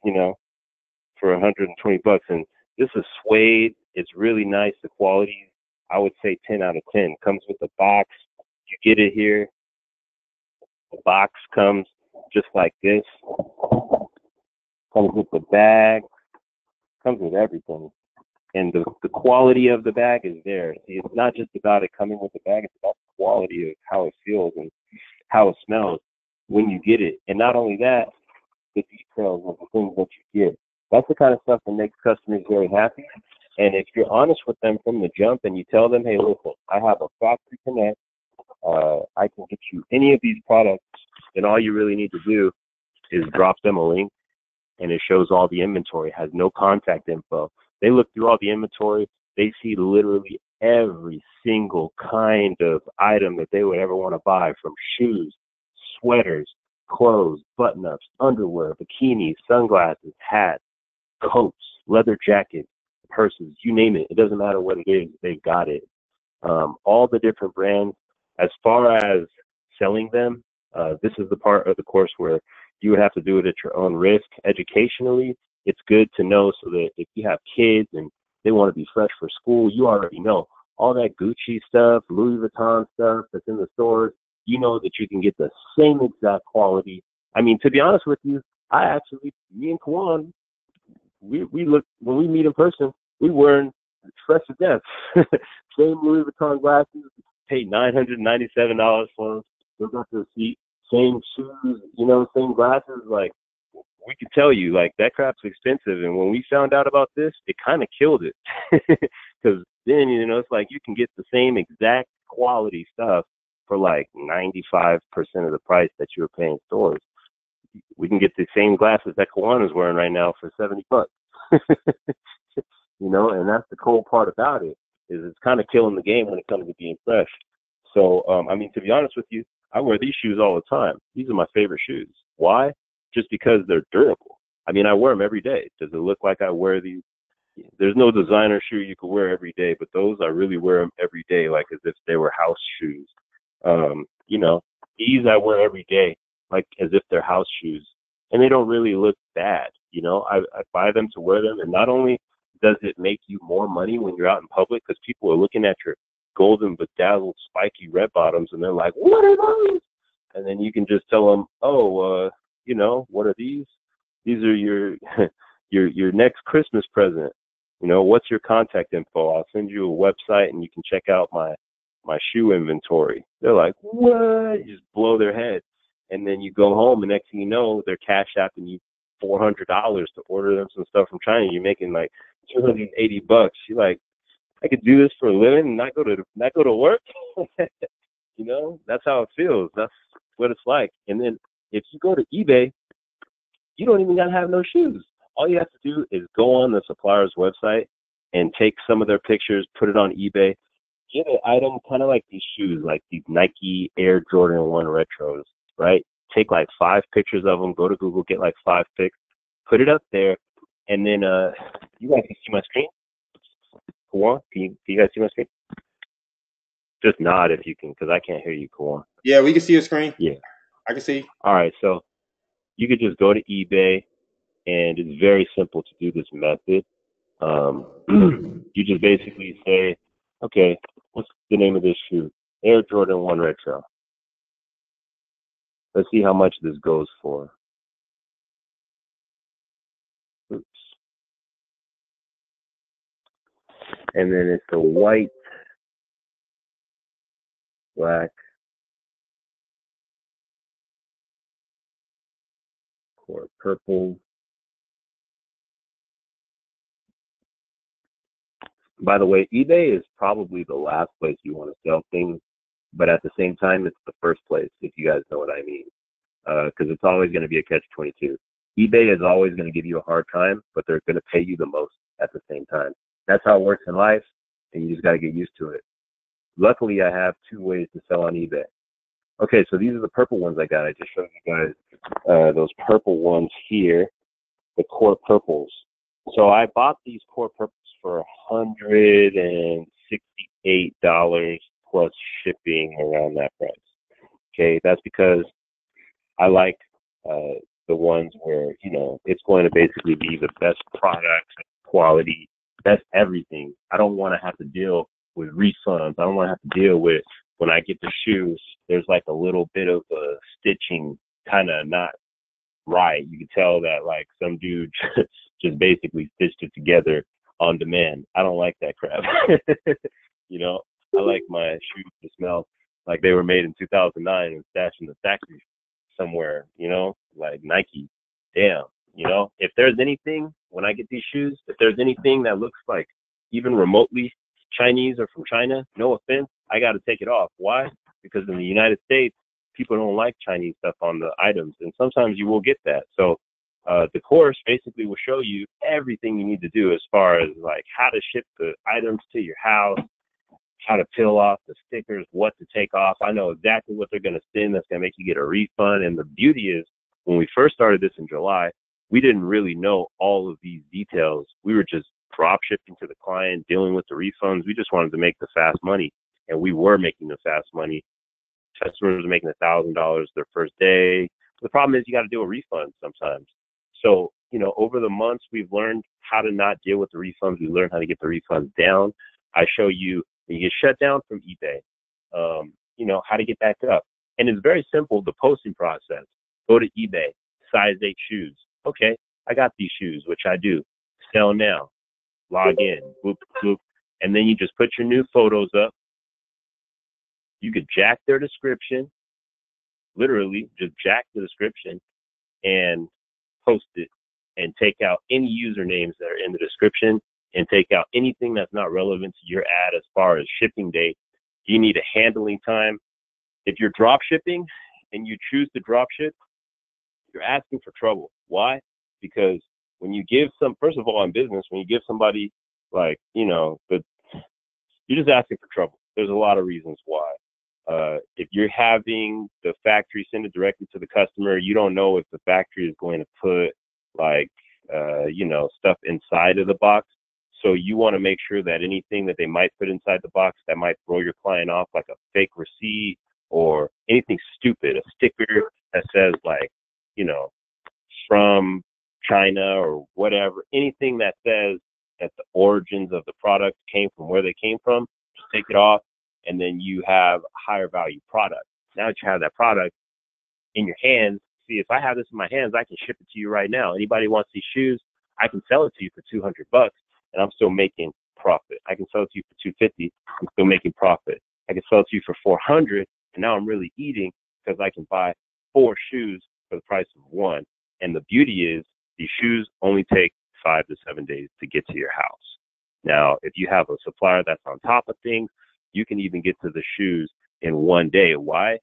for $120. And this is suede. It's really nice. The quality, I would say 10 out of 10. Comes with a box. You get it here. The box comes just like this. Comes with the bag. Comes with everything. And the quality of the bag is there. See, it's not just about it coming with the bag. It's about the quality of how it feels and how it smells when you get it. And not only that, the details of the things that you get. That's the kind of stuff that makes customers very happy. And if you're honest with them from the jump and you tell them, hey, listen, I have a factory connect, I can get you any of these products, then all you really need to do is drop them a link, and it shows all the inventory, has no contact info. They look through all the inventory, they see literally every single kind of item that they would ever want to buy, from shoes, sweaters, clothes, button-ups, underwear, bikinis, sunglasses, hats, coats, leather jackets, purses, you name it. It doesn't matter what it is, they've got it. All the different brands. As far as selling them, this is the part of the course where you would have to do it at your own risk. Educationally, it's good to know so that if you have kids and they want to be fresh for school, you already know all that Gucci stuff, Louis Vuitton stuff that's in the stores, you know that you can get the same exact quality. I mean, to be honest with you, me and Kawan, we look, when we meet in person, we wearing fresh to death. Same Louis Vuitton glasses, paid $997 for them. They got their feet, same shoes, you know, same glasses. Like, we could tell you, like, that crap's expensive. And when we found out about this, it kind of killed it. Because then, you know, it's like you can get the same exact quality stuff for like 95% of the price that you were paying stores. We can get the same glasses that Kawan is wearing right now for $70. You know, and that's the cool part about it, is it's kind of killing the game when it comes to being fresh. So, I mean, to be honest with you, I wear these shoes all the time. These are my favorite shoes. Why? Just because they're durable. I mean, I wear them every day. Does it look like I wear these? There's no designer shoe you could wear every day, but those, I really wear them every day, like as if they were house shoes. You know, these I wear every day, like as if they're house shoes, and they don't really look bad. You know, I buy them to wear them, and not only does it make you more money when you're out in public, because people are looking at your golden bedazzled spiky red bottoms and they're like, what are those? And then you can just tell them, oh, you know, what are these? These are your your next Christmas present. You know, what's your contact info? I'll send you a website and you can check out my shoe inventory. They're like, what? You just blow their head. And then you go home, and next thing you know, they're cash apping you $400 to order them some stuff from China. You're making like $280. You're like, I could do this for a living and not go to work. You know, that's how it feels. That's what it's like. And then if you go to eBay, you don't even gotta have no shoes. All you have to do is go on the supplier's website and take some of their pictures, put it on eBay. Get an item kind of like these shoes, like these Nike Air Jordan 1 Retros, right? Take like 5 pictures of them. Go to Google, get like 5 pics, put it up there, and then you guys can see my screen. Kawan, can you guys see my screen? Just nod if you can, because I can't hear you, Kawan. Yeah, we can see your screen. Yeah. I can see. All right, so you could just go to eBay, and it's very simple to do this method. You just basically say, okay, what's the name of this shoe? Air Jordan 1 Retro. Let's see how much this goes for. Oops. And then it's a white, black, or purple. By the way, eBay is probably the last place you want to sell things, but at the same time, it's the first place, if you guys know what I mean. Because it's always going to be a catch-22. eBay is always going to give you a hard time, but they're going to pay you the most at the same time. That's how it works in life, and you just got to get used to it. Luckily, I have 2 ways to sell on eBay. Okay, so these are the purple ones I got. I just showed you guys those purple ones here, the core purples. So I bought these core purples for $168 plus shipping around that price. Okay, that's because I like the ones where, you know, it's going to basically be the best product, quality, best everything. I don't want to have to deal with refunds. I don't want to have to deal with, when I get the shoes, there's like a little bit of stitching kind of not right. You can tell that like some dude just basically stitched it together on demand. I don't like that crap. You know, I like my shoes to smell like they were made in 2009 and stashed in the factory somewhere, you know, like Nike. Damn, you know, if there's anything, when I get these shoes, if there's anything that looks like even remotely Chinese or from China, no offense, I got to take it off. Why? Because in the United States, people don't like Chinese stuff on the items, and sometimes you will get that. So the course basically will show you everything you need to do as far as like how to ship the items to your house, how to peel off the stickers, what to take off. I know exactly what they're going to send that's going to make you get a refund. And the beauty is, when we first started this in July, we didn't really know all of these details. We were just drop shipping to the client, dealing with the refunds. We just wanted to make the fast money, and we were making the fast money. Customers were making $1,000 their first day. The problem is you got to deal with refunds sometimes. So, over the months, we've learned how to not deal with the refunds. We learned how to get the refunds down. I show you when you get shut down from eBay, how to get back up. And it's very simple, the posting process. Go to eBay, size 8 shoes. Okay, I got these shoes, which I do. Sell now. Log in. Boop, boop. And then you just put your new photos up. You could jack their description. Literally, just jack the description and post it, and take out any usernames that are in the description, and take out anything that's not relevant to your ad as far as shipping date. You need a handling time. If you're drop shipping and you choose to drop ship, you're asking for trouble. Why? Because when you give first of all, in business, when you give somebody you're just asking for trouble. There's a lot of reasons why. If you're having the factory send it directly to the customer, you don't know if the factory is going to put stuff inside of the box. So you want to make sure that anything that they might put inside the box that might throw your client off, like a fake receipt or anything stupid, a sticker that says from China or whatever, anything that says that the origins of the product came from where they came from, just take it off. And then you have a higher value product. Now that you have that product in your hands, see, if I have this in my hands, I can ship it to you right now. Anybody wants these shoes, I can sell it to you for $200 and I'm still making profit. I can sell it to you for $250, I'm still making profit. I can sell it to you for $400, and now I'm really eating because I can buy 4 shoes for the price of 1. And the beauty is these shoes only take 5 to 7 days to get to your house. Now, if you have a supplier that's on top of things, you can even get to the shoes in 1 day. Why?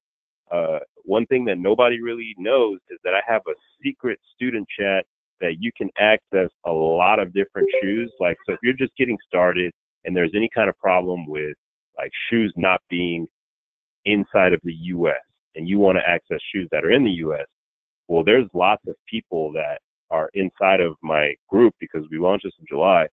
One thing that nobody really knows is that I have a secret student chat that you can access a lot of different shoes. So if you're just getting started and there's any kind of problem with shoes not being inside of the U.S. and you want to access shoes that are in the U.S., well, there's lots of people that are inside of my group, because we launched this in July,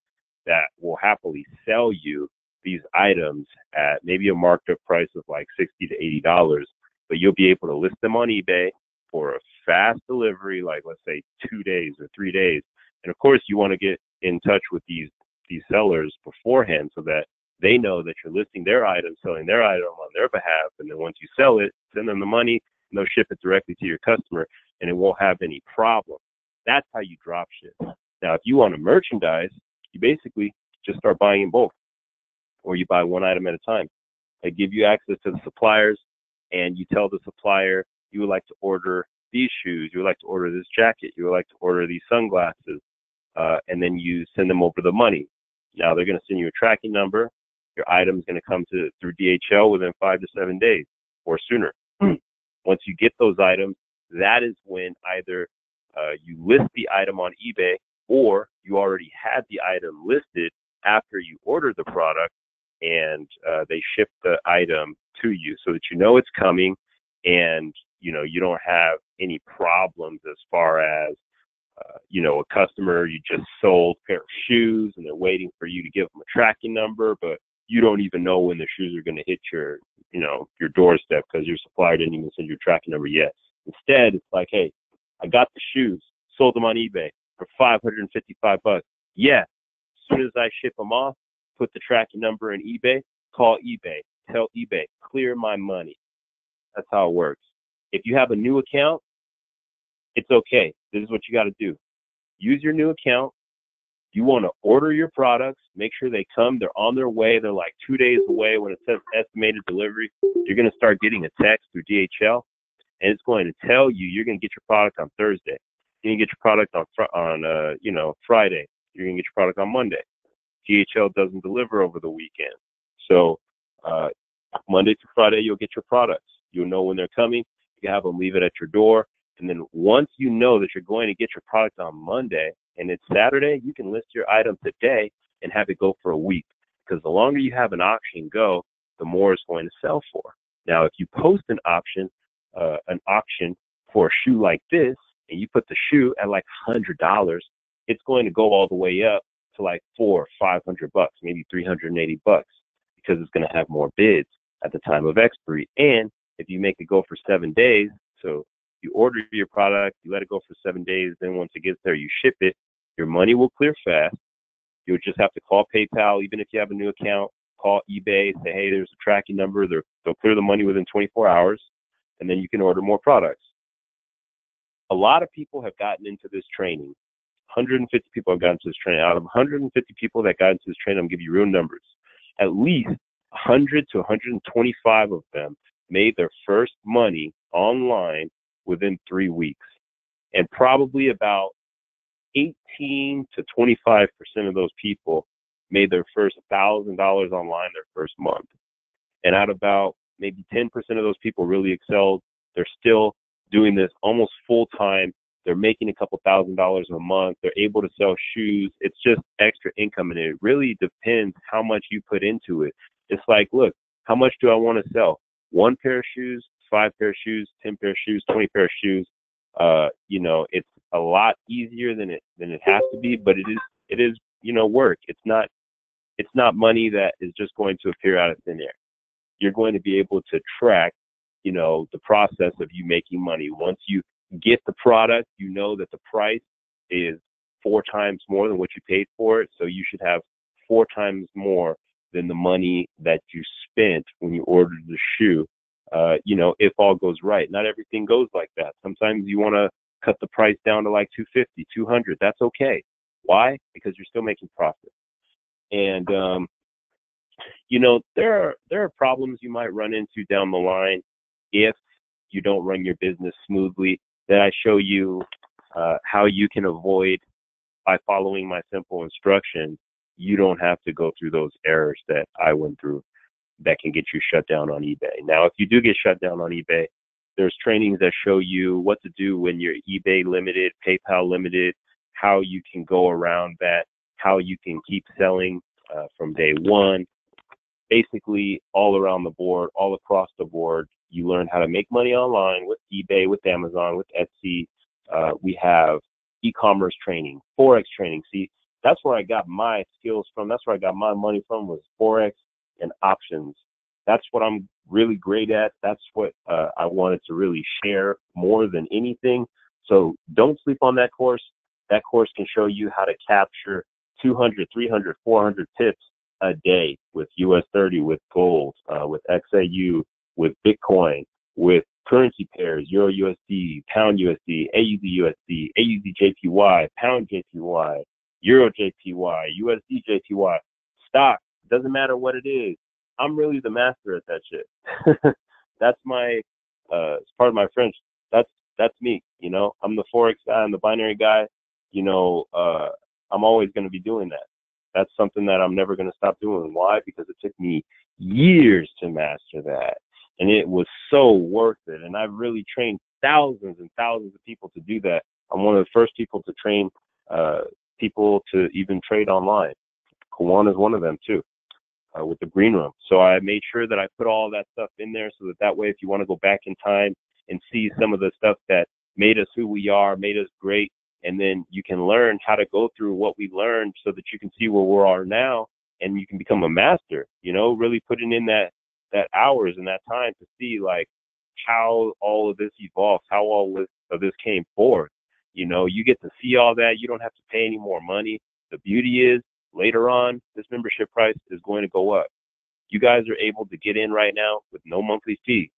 that will happily sell you these items at maybe a marked up price of $60 to $80, but you'll be able to list them on eBay for a fast delivery, let's say 2 days or 3 days. And of course, you want to get in touch with these sellers beforehand so that they know that you're listing their item, selling their item on their behalf. And then once you sell it, send them the money and they'll ship it directly to your customer and it won't have any problem. That's how you drop ship. Now, if you want to merchandise, you basically just start buying in bulk, or you buy one item at a time. They give you access to the suppliers, and you tell the supplier you would like to order these shoes, you would like to order this jacket, you would like to order these sunglasses, and then you send them over the money. Now they're going to send you a tracking number. Your item's going to come through DHL within 5 to 7 days or sooner. Once you get those items, that is when either you list the item on eBay, or you already had the item listed after you ordered the product, and they ship the item to you so that you know it's coming, and you don't have any problems as far as a customer you just sold a pair of shoes and they're waiting for you to give them a tracking number, but you don't even know when the shoes are going to hit your doorstep because your supplier didn't even send you a tracking number yet. Instead, it's like, hey, I got the shoes, sold them on eBay for $555. Yeah, as soon as I ship them off, put the tracking number in eBay, call eBay, tell eBay, clear my money. That's how it works. If you have a new account, it's okay. This is what you got to do. Use your new account. You want to order your products, make sure they come. They're on their way. They're 2 days away. When it says estimated delivery, you're going to start getting a text through DHL, and it's going to tell you you're going to get your product on Thursday. You're going to get your product on Friday. You're going to get your product on Monday. DHL doesn't deliver over the weekend. So Monday to Friday, you'll get your products. You'll know when they're coming. You have them leave it at your door. And then once you know that you're going to get your product on Monday and it's Saturday, you can list your item today and have it go for a week. Because the longer you have an auction go, the more it's going to sell for. Now, if you post an auction for a shoe like this, and you put the shoe at like $100, it's going to go all the way up to like $400 or $500, maybe $380, because it's going to have more bids at the time of expiry. And if you make it go for 7 days, so you order your product, you let it go for 7 days, then once it gets there, you ship it, your money will clear fast. You'll just have to call PayPal, even if you have a new account, call eBay, say, hey, there's a tracking number. They'll clear the money within 24 hours, and then you can order more products. A lot of people have gotten into this training. 150 people have gotten into this training. Out of 150 people that got into this training, I'm going to give you real numbers. At least 100 to 125 of them made their first money online within 3 weeks. And probably about 18 to 25% of those people made their first $1,000 online their first month. And out of about maybe 10% of those people really excelled. They're still doing this almost full time. They're making a couple $1,000s a month. They're able to sell shoes. It's just extra income. And it really depends how much you put into it. It's like, look, how much do I want to sell? 1 pair of shoes, 5 pair of shoes, 10 pair of shoes, 20 pair of shoes. It's a lot easier than it has to be, but it is work. It's not money that is just going to appear out of thin air. You're going to be able to track, the process of you making money. Once you get the product, you know that the price is 4 times more than what you paid for it. So you should have 4 times more than the money that you spent when you ordered the shoe. If all goes right. Not everything goes like that. Sometimes you want to cut the price down to like $250, $200. That's okay. Why? Because you're still making profit. And there are problems you might run into down the line if you don't run your business smoothly that I show you how you can avoid by following my simple instructions. You don't have to go through those errors that I went through that can get you shut down on eBay. Now, if you do get shut down on eBay, there's trainings that show you what to do when you're eBay limited, PayPal limited, how you can go around that, how you can keep selling from day one. Basically, all around the board, all across the board, you learn how to make money online with eBay, with Amazon, with Etsy. We have e-commerce training, Forex training. See, that's where I got my skills from. That's where I got my money from, was Forex and options. That's what I'm really great at. That's what I wanted to really share more than anything. So don't sleep on that course. That course can show you how to capture 200, 300, 400 pips a day with US 30, with gold, with XAU, with Bitcoin, with currency pairs, Euro USD, Pound USD, AUD USD, AUD JPY, Pound JPY, Euro JPY, USD JPY, stock. Doesn't matter what it is. I'm really the master at that shit. That's my, it's part of my French. That's me. I'm the Forex guy. I'm the binary guy. I'm always going to be doing that. That's something that I'm never going to stop doing. Why? Because it took me years to master that. And it was so worth it. And I've really trained thousands and thousands of people to do that. I'm one of the first people to train people to even trade online. Kawan is one of them too, with the green room. So I made sure that I put all that stuff in there so that way, if you want to go back in time and see some of the stuff that made us who we are, made us great, and then you can learn how to go through what we learned so that you can see where we are now and you can become a master, really putting in that hours and that time to see like how all of this evolved, how all of this came forth. You get to see all that. You don't have to pay any more money. The beauty is later on, this membership price is going to go up. You guys are able to get in right now with no monthly fee.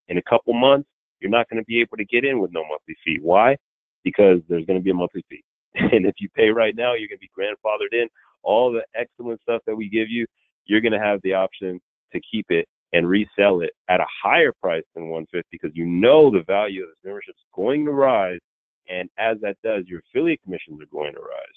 In a couple months, you're not going to be able to get in with no monthly fee. Why? Because there's going to be a monthly fee. And if you pay right now, you're going to be grandfathered in. All the excellent stuff that we give you, you're going to have the option to keep it and resell it at a higher price than 150 because the value of this membership is going to rise. And as that does, your affiliate commissions are going to rise.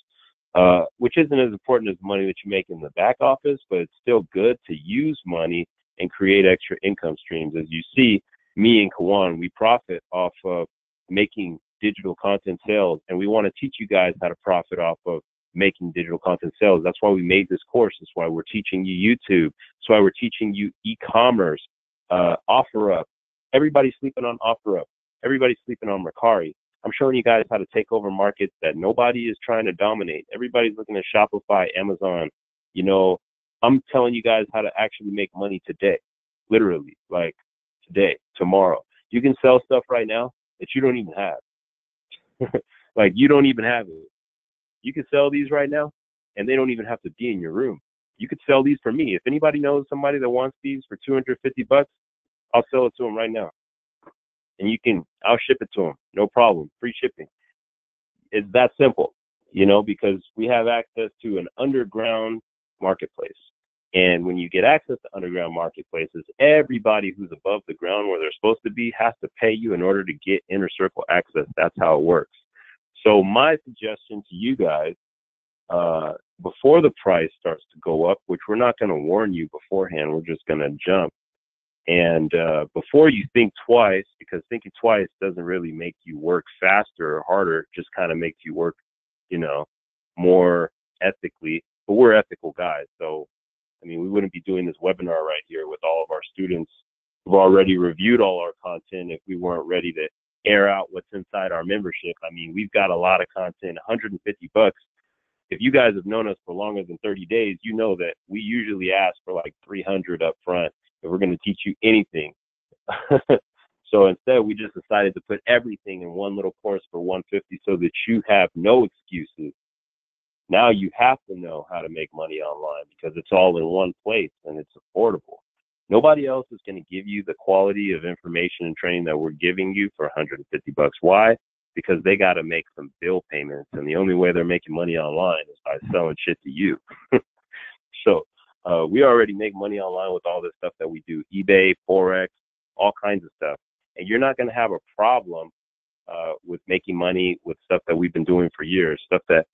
which isn't as important as the money that you make in the back office, but it's still good to use money and create extra income streams. As you see, me and Kawan, we profit off of making digital content sales, and we want to teach you guys how to profit off of making digital content sales. That's why we made this course. That's why we're teaching you YouTube. That's why we're teaching you e-commerce, OfferUp. Everybody's sleeping on OfferUp. Everybody's sleeping on Mercari. I'm showing you guys how to take over markets that nobody is trying to dominate. Everybody's looking at Shopify, Amazon. You know, I'm telling you guys how to actually make money today, literally, like today, tomorrow. You can sell stuff right now that you don't even have. Like, you don't even have it. You can sell these right now, and they don't even have to be in your room. You could sell these for me. If anybody knows somebody that wants these for $250, I'll sell it to them right now. And I'll ship it to them, no problem, free shipping. It's that simple, you know, because we have access to an underground marketplace. And when you get access to underground marketplaces, everybody who's above the ground where they're supposed to be has to pay you in order to get inner circle access. That's how it works. So my suggestion to you guys, before the price starts to go up, which we're not going to warn you beforehand, we're just going to jump. And before you think twice, because thinking twice doesn't really make you work faster or harder, it just kind of makes you work, you know, more ethically. But we're ethical guys. So, I mean, we wouldn't be doing this webinar right here with all of our students who've already reviewed all our content if we weren't ready to air out what's inside our membership. I mean, we've got a lot of content, $150. If you guys have known us for longer than 30 days, you know that we usually ask for like 300 up front if we're going to teach you anything. So instead, we just decided to put everything in one little course for $150 so that you have no excuses. Now you have to know how to make money online because it's all in one place and it's affordable. Nobody else is going to give you the quality of information and training that we're giving you for $150. Why? Because they got to make some bill payments, and the only way they're making money online is by selling shit to you. So we already make money online with all this stuff that we do, eBay, Forex, all kinds of stuff. And you're not going to have a problem with making money with stuff that we've been doing for years, stuff that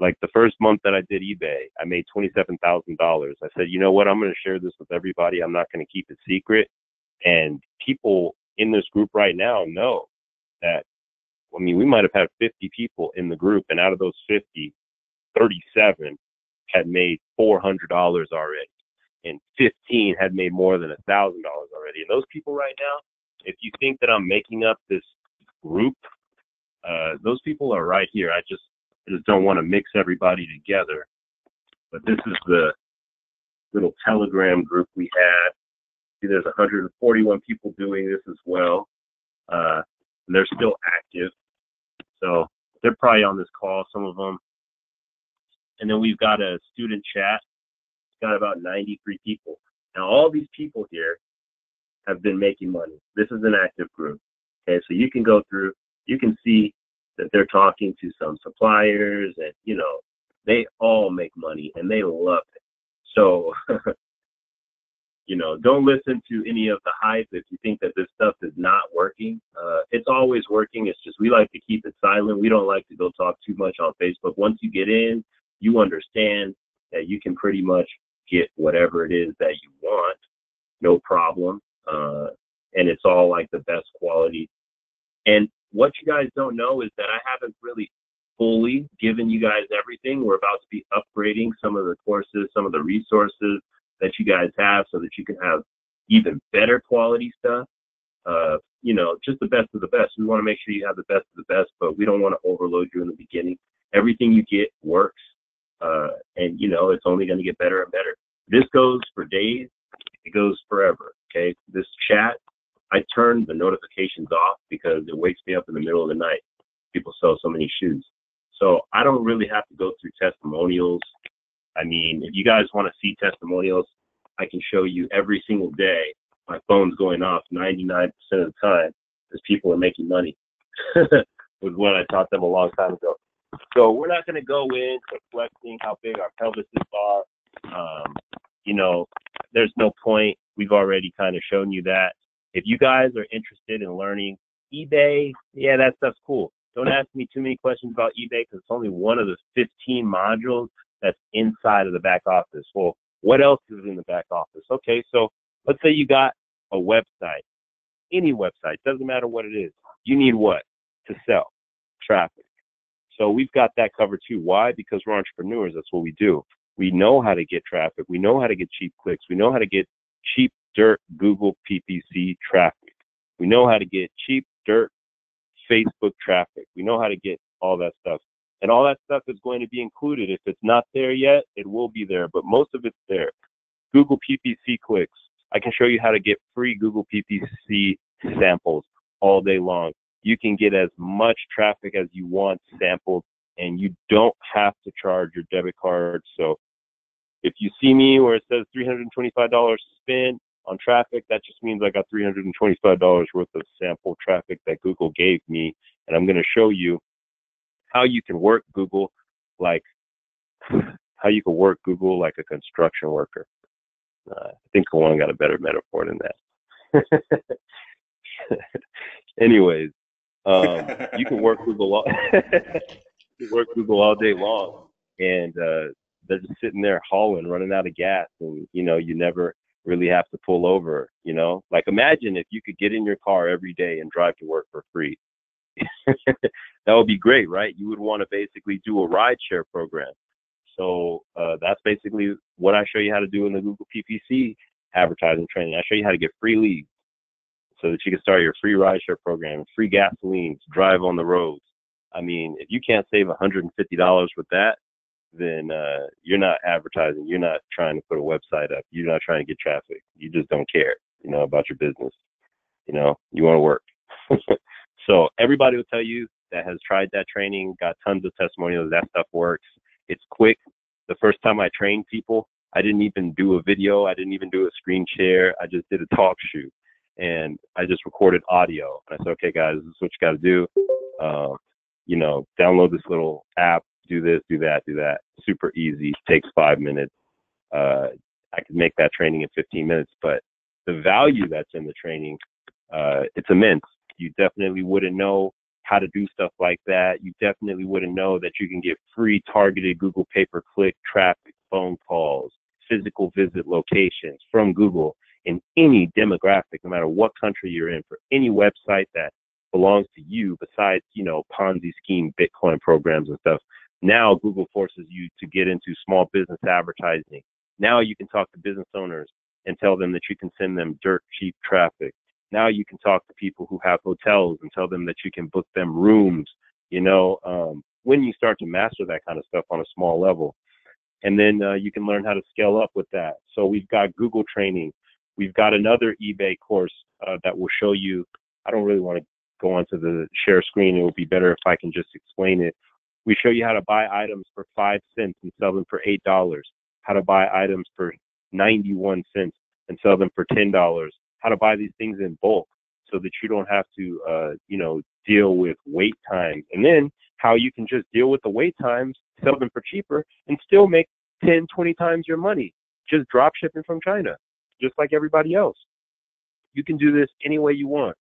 like the first month that I did eBay, I made $27,000. I said, you know what, I'm going to share this with everybody. I'm not going to keep it secret. And people in this group right now know that, I mean, we might have had 50 people in the group, and out of those 50, 37 had made $400 already, and 15 had made more than $1,000 already. And those people right now, if you think that I'm making up this group, those people are right here. I just don't want to mix everybody together. But this is the little Telegram group we had. See, there's 141 people doing this as well. And they're still active. So they're probably on this call, some of them. And then we've got a student chat. It's got about 93 people. Now, all these people here have been making money. This is an active group. Okay, so you can go through, you can see that they're talking to some suppliers, and, you know, they all make money and they love it. So, you know, don't listen to any of the hype if you think that this stuff is not working. It's always working. It's just we like to keep it silent. We don't like to go talk too much on Facebook. Once you get in, you understand that you can pretty much get whatever it is that you want, no problem. And it's all like the best quality. And what you guys don't know is that I haven't really fully given you guys everything. We're about to be upgrading some of the courses, some of the resources that you guys have so that you can have even better quality stuff. You know, just the best of the best. We want to make sure you have the best of the best, but we don't want to overload you in the beginning. Everything you get works. And, you know, it's only going to get better and better. This goes for days. It goes forever. Okay. This chat, I turn the notifications off because it wakes me up in the middle of the night. People sell so many shoes. So I don't really have to go through testimonials. I mean, if you guys want to see testimonials, I can show you every single day. My phone's going off 99% of the time because people are making money. Was what I taught them a long time ago. So we're not going to go into flexing how big our pelvises are. You know, there's no point. We've already kind of shown you that. If you guys are interested in learning eBay, yeah, that stuff's cool. Don't ask me too many questions about eBay because it's only one of the 15 modules that's inside of the back office. Well, what else is in the back office? Okay, so let's say you got a website, any website, doesn't matter what it is. You need what? To sell traffic. So we've got that covered too. Why? Because we're entrepreneurs. That's what we do. We know how to get traffic. We know how to get cheap clicks. We know how to get cheap dirt Google PPC traffic. We know how to get cheap dirt Facebook traffic. We know how to get all that stuff. And all that stuff is going to be included. If it's not there yet, it will be there, but most of it's there. Google PPC clicks. I can show you how to get free Google PPC samples all day long. You can get as much traffic as you want sampled, and you don't have to charge your debit card. So if you see me where it says $325 spent on traffic, that just means I got $325 worth of sample traffic that Google gave me. And I'm going to show you how you can work Google like a construction worker. I think Kawan got a better metaphor than that. Anyways, you can work Google all day long, and they're just sitting there hauling, running out of gas, and you never really have to pull over. Like imagine if you could get in your car every day and drive to work for free. That would be great, right? You would want to basically do a ride share program. So that's basically what I show you how to do in the Google PPC advertising training. I show you how to get free leads so that you can start your free ride share program, free gasoline to drive on the roads. I mean, if you can't save $150 with that, then you're not advertising. You're not trying to put a website up. You're not trying to get traffic. You just don't care, about your business. You want to work. So everybody will tell you that has tried that training, got tons of testimonials, that stuff works. It's quick. The first time I trained people, I didn't even do a video. I didn't even do a screen share. I just did a talk shoot, and I just recorded audio. And I said, okay, guys, this is what you got to do. Download this little app, do this, do that, do that. Super easy. Takes 5 minutes. I could make that training in 15 minutes, but the value that's in the training, it's immense. You definitely wouldn't know how to do stuff like that. You definitely wouldn't know that you can get free targeted Google pay-per-click traffic, phone calls, physical visit locations from Google in any demographic, no matter what country you're in, for any website that belongs to you besides, Ponzi scheme, Bitcoin programs and stuff. Now Google forces you to get into small business advertising. Now you can talk to business owners and tell them that you can send them dirt cheap traffic. Now you can talk to people who have hotels and tell them that you can book them rooms, when you start to master that kind of stuff on a small level. And then you can learn how to scale up with that. So we've got Google training. We've got another eBay course that will show you. I don't really want to go onto the share screen. It would be better if I can just explain it. We show you how to buy items for 5 cents and sell them for $8, how to buy items for 91 cents and sell them for $10, how to buy these things in bulk so that you don't have to, deal with wait times. And then how you can just deal with the wait times, sell them for cheaper, and still make 10, 20 times your money, just drop shipping from China, just like everybody else. You can do this any way you want.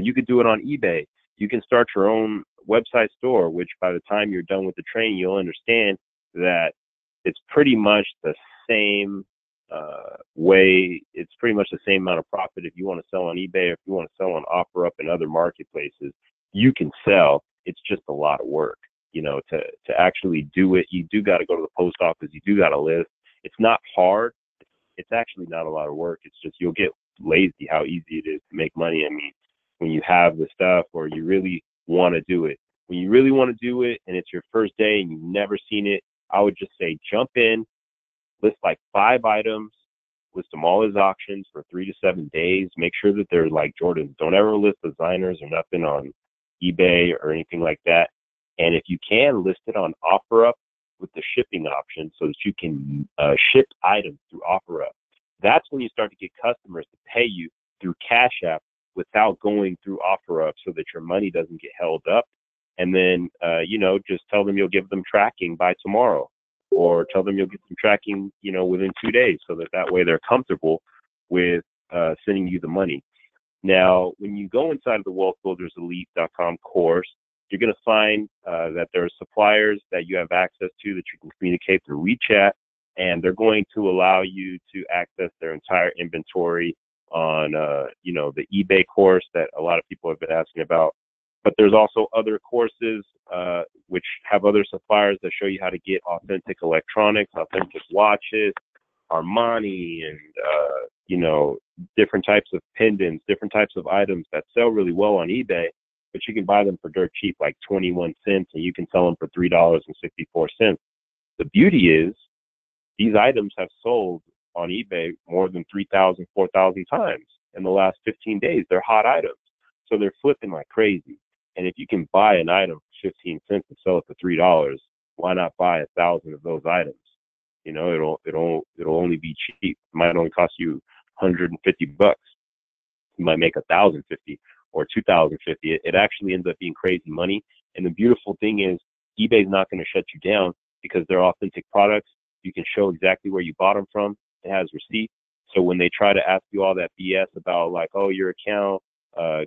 You could do it on eBay. You can start your own website store, which by the time you're done with the training, you'll understand that it's pretty much the same way. It's pretty much the same amount of profit if you want to sell on eBay, or if you want to sell on OfferUp and other marketplaces. You can sell. It's just a lot of work, to actually do it. You do got to go to the post office. You do got to list. It's not hard. It's actually not a lot of work. It's just you'll get lazy how easy it is to make money. I mean, when you have the stuff or you really want to do it. When you really want to do it and it's your first day and you've never seen it, I would just say jump in, list like 5 items, list them all as auctions for 3 to 7 days. Make sure that they're like Jordans. Don't ever list designers or nothing on eBay or anything like that. And if you can, list it on OfferUp with the shipping option so that you can ship items through OfferUp. That's when you start to get customers to pay you through Cash App without going through OfferUp, so that your money doesn't get held up. And then, just tell them you'll give them tracking by tomorrow, or tell them you'll get some tracking, within 2 days, so that way they're comfortable with sending you the money. Now, when you go inside of the wealthbuilderselite.com course, You're going to find that there are suppliers that you have access to that you can communicate through WeChat, and they're going to allow you to access their entire inventory on, the eBay course that a lot of people have been asking about. But there's also other courses which have other suppliers that show you how to get authentic electronics, authentic watches, Armani, and different types of pendants, different types of items that sell really well on eBay, but you can buy them for dirt cheap, like 21 cents, and you can sell them for $3.64. The beauty is these items have sold on eBay more than 3,000, 4,000 times in the last 15 days. They're hot items, so they're flipping like crazy. And if you can buy an item for 15 cents and sell it for $3, why not buy 1,000 of those items? It'll only be cheap. It might only cost you $150. You might make $1,050 or $2,050. It actually ends up being crazy money. And the beautiful thing is, eBay's not going to shut you down because they're authentic products. You can show exactly where you bought them from. It has receipts. So when they try to ask you all that BS about like, oh, your account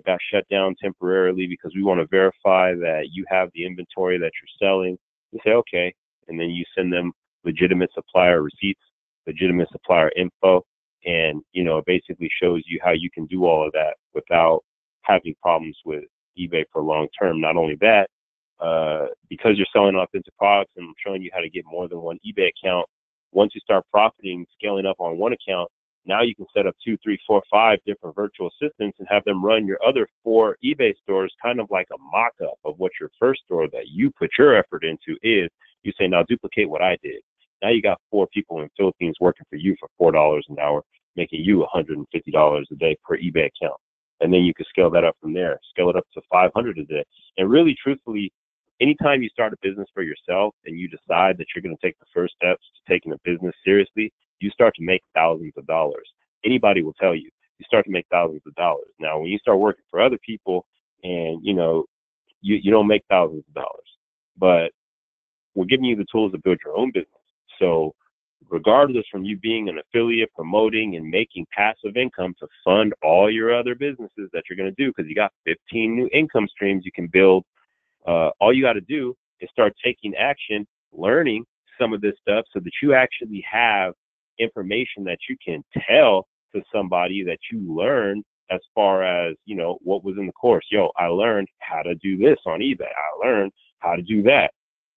got shut down temporarily because we want to verify that you have the inventory that you're selling, you say, okay. And then you send them legitimate supplier receipts, legitimate supplier info. And, it basically shows you how you can do all of that without having problems with eBay for long term. Not only that, because you're selling authentic products and I'm showing you how to get more than one eBay account, once you start profiting, scaling up on one account, now you can set up 2, 3, 4, 5 different virtual assistants and have them run your other 4 eBay stores, kind of like a mock-up of what your first store that you put your effort into is. You say, now duplicate what I did. Now you got 4 people in the Philippines working for you for $4 an hour, making you $150 a day per eBay account. And then you can scale that up from there, scale it up to $500 a day. And really, truthfully, anytime you start a business for yourself and you decide that you're going to take the first steps to taking a business seriously, you start to make thousands of dollars. Anybody will tell you, you start to make thousands of dollars. Now, when you start working for other people and, you don't make thousands of dollars, but we're giving you the tools to build your own business. So regardless from you being an affiliate, promoting and making passive income to fund all your other businesses that you're going to do, because you got 15 new income streams you can build. All you got to do is start taking action, learning some of this stuff so that you actually have information that you can tell to somebody that you learned as far as, what was in the course. I learned how to do this on eBay. I learned how to do that.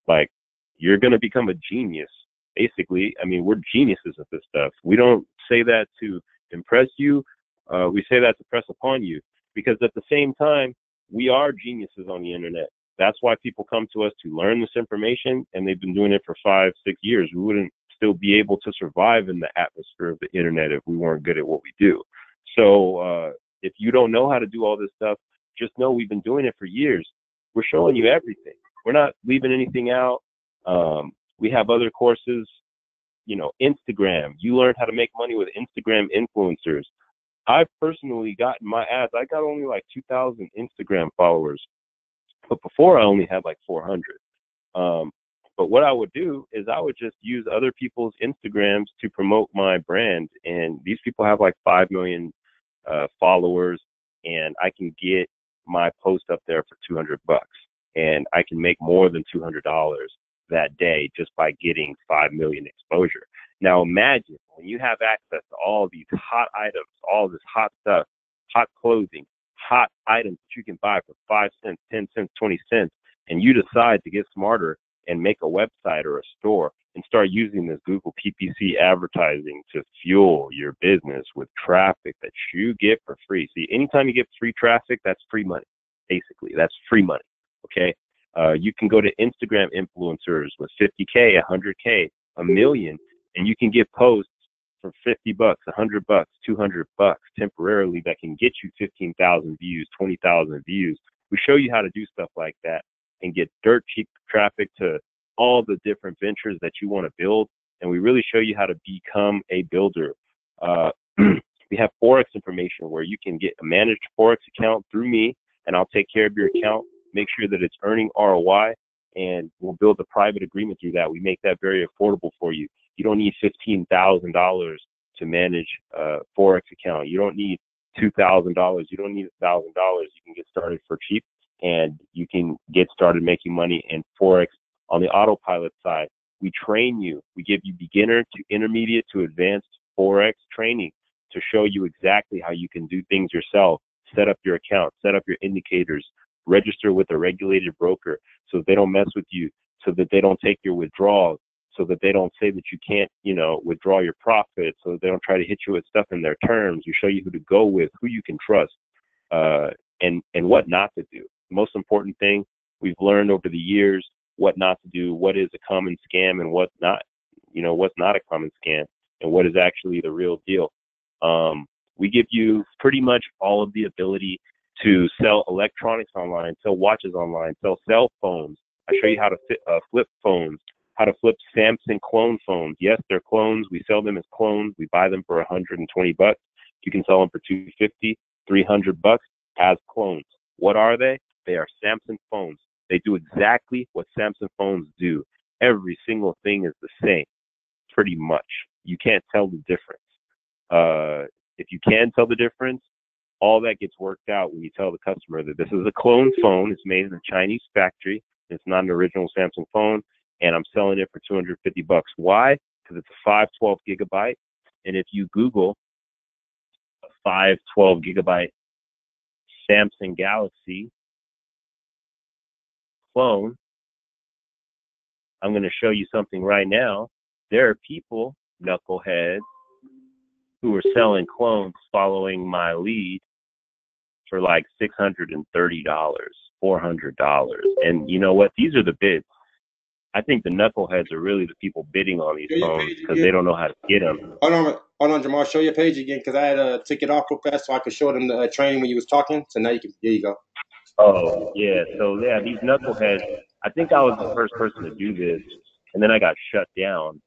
Like, you're going to become a genius. Basically, we're geniuses at this stuff. We don't say that to impress you. We say that to press upon you, because at the same time, we are geniuses on the internet. That's why people come to us to learn this information, and they've been doing it for 5, 6 years. We wouldn't still be able to survive in the atmosphere of the internet if we weren't good at what we do. So if you don't know how to do all this stuff, just know we've been doing it for years. We're showing you everything. We're not leaving anything out. We have other courses, Instagram. You learn how to make money with Instagram influencers. I've personally gotten my ads. I got only like 2,000 Instagram followers, but before I only had like 400. But what I would do is I would just use other people's Instagrams to promote my brand. And these people have like 5 million followers, and I can get my post up there for $200, and I can make more than $200 that day just by getting 5 million exposure. Now imagine when you have access to all these hot items, all this hot stuff, hot clothing, hot items that you can buy for 5 cents, 10 cents, 20 cents, and you decide to get smarter and make a website or a store and start using this Google PPC advertising to fuel your business with traffic that you get for free. See, anytime you get free traffic, that's free money. Basically, that's free money. Okay. You can go to Instagram influencers with 50K, 100K, $1 million, and you can get posts for $50, $100, $200 temporarily that can get you 15,000 views, 20,000 views. We show you how to do stuff like that and get dirt cheap traffic to all the different ventures that you want to build. And we really show you how to become a builder. We have Forex information where you can get a managed Forex account through me, and I'll take care of your account, make sure that it's earning ROI, and we'll build a private agreement through that. We make that very affordable for you. You don't need $15,000 to manage a Forex account. You don't need $2,000. You don't need $1,000. You can get started for cheap, and you can get started making money in Forex. On the autopilot side, we train you. We give you beginner to intermediate to advanced Forex training to show you exactly how you can do things yourself, set up your account, set up your indicators, register with a regulated broker so that they don't mess with you, so that they don't take your withdrawals, so that they don't say that you can't, withdraw your profits, so that they don't try to hit you with stuff in their terms. We show you who to go with, who you can trust, and what not to do. The most important thing we've learned over the years, what not to do, what is a common scam and what's not a common scam, and what is actually the real deal. We give you pretty much all of the ability to sell electronics online, sell watches online, sell cell phones. I show you how to flip phones, how to flip Samsung clone phones. Yes, they're clones. We sell them as clones. We buy them for $120. You can sell them for $250, $300 as clones. What are they? They are Samsung phones. They do exactly what Samsung phones do. Every single thing is the same, pretty much. You can't tell the difference. If you can tell the difference, all that gets worked out when you tell the customer that this is a clone phone. It's made in a Chinese factory. It's not an original Samsung phone, and I'm selling it for $250. Why? Because it's a 512 gigabyte. And if you Google a 512 gigabyte Samsung Galaxy clone, I'm going to show you something right now. There are people, knuckleheads, who are selling clones following my lead for like $630, $400. And you know what? These are the bids. I think the knuckleheads are really the people bidding on these phones because they don't know how to get them. Hold on, Jamal. Show your page again because I had to take it off real fast so I could show them the training when you was talking. So now you can. There you go. Oh, yeah. So, yeah, these knuckleheads, I think I was the first person to do this, and then I got shut down.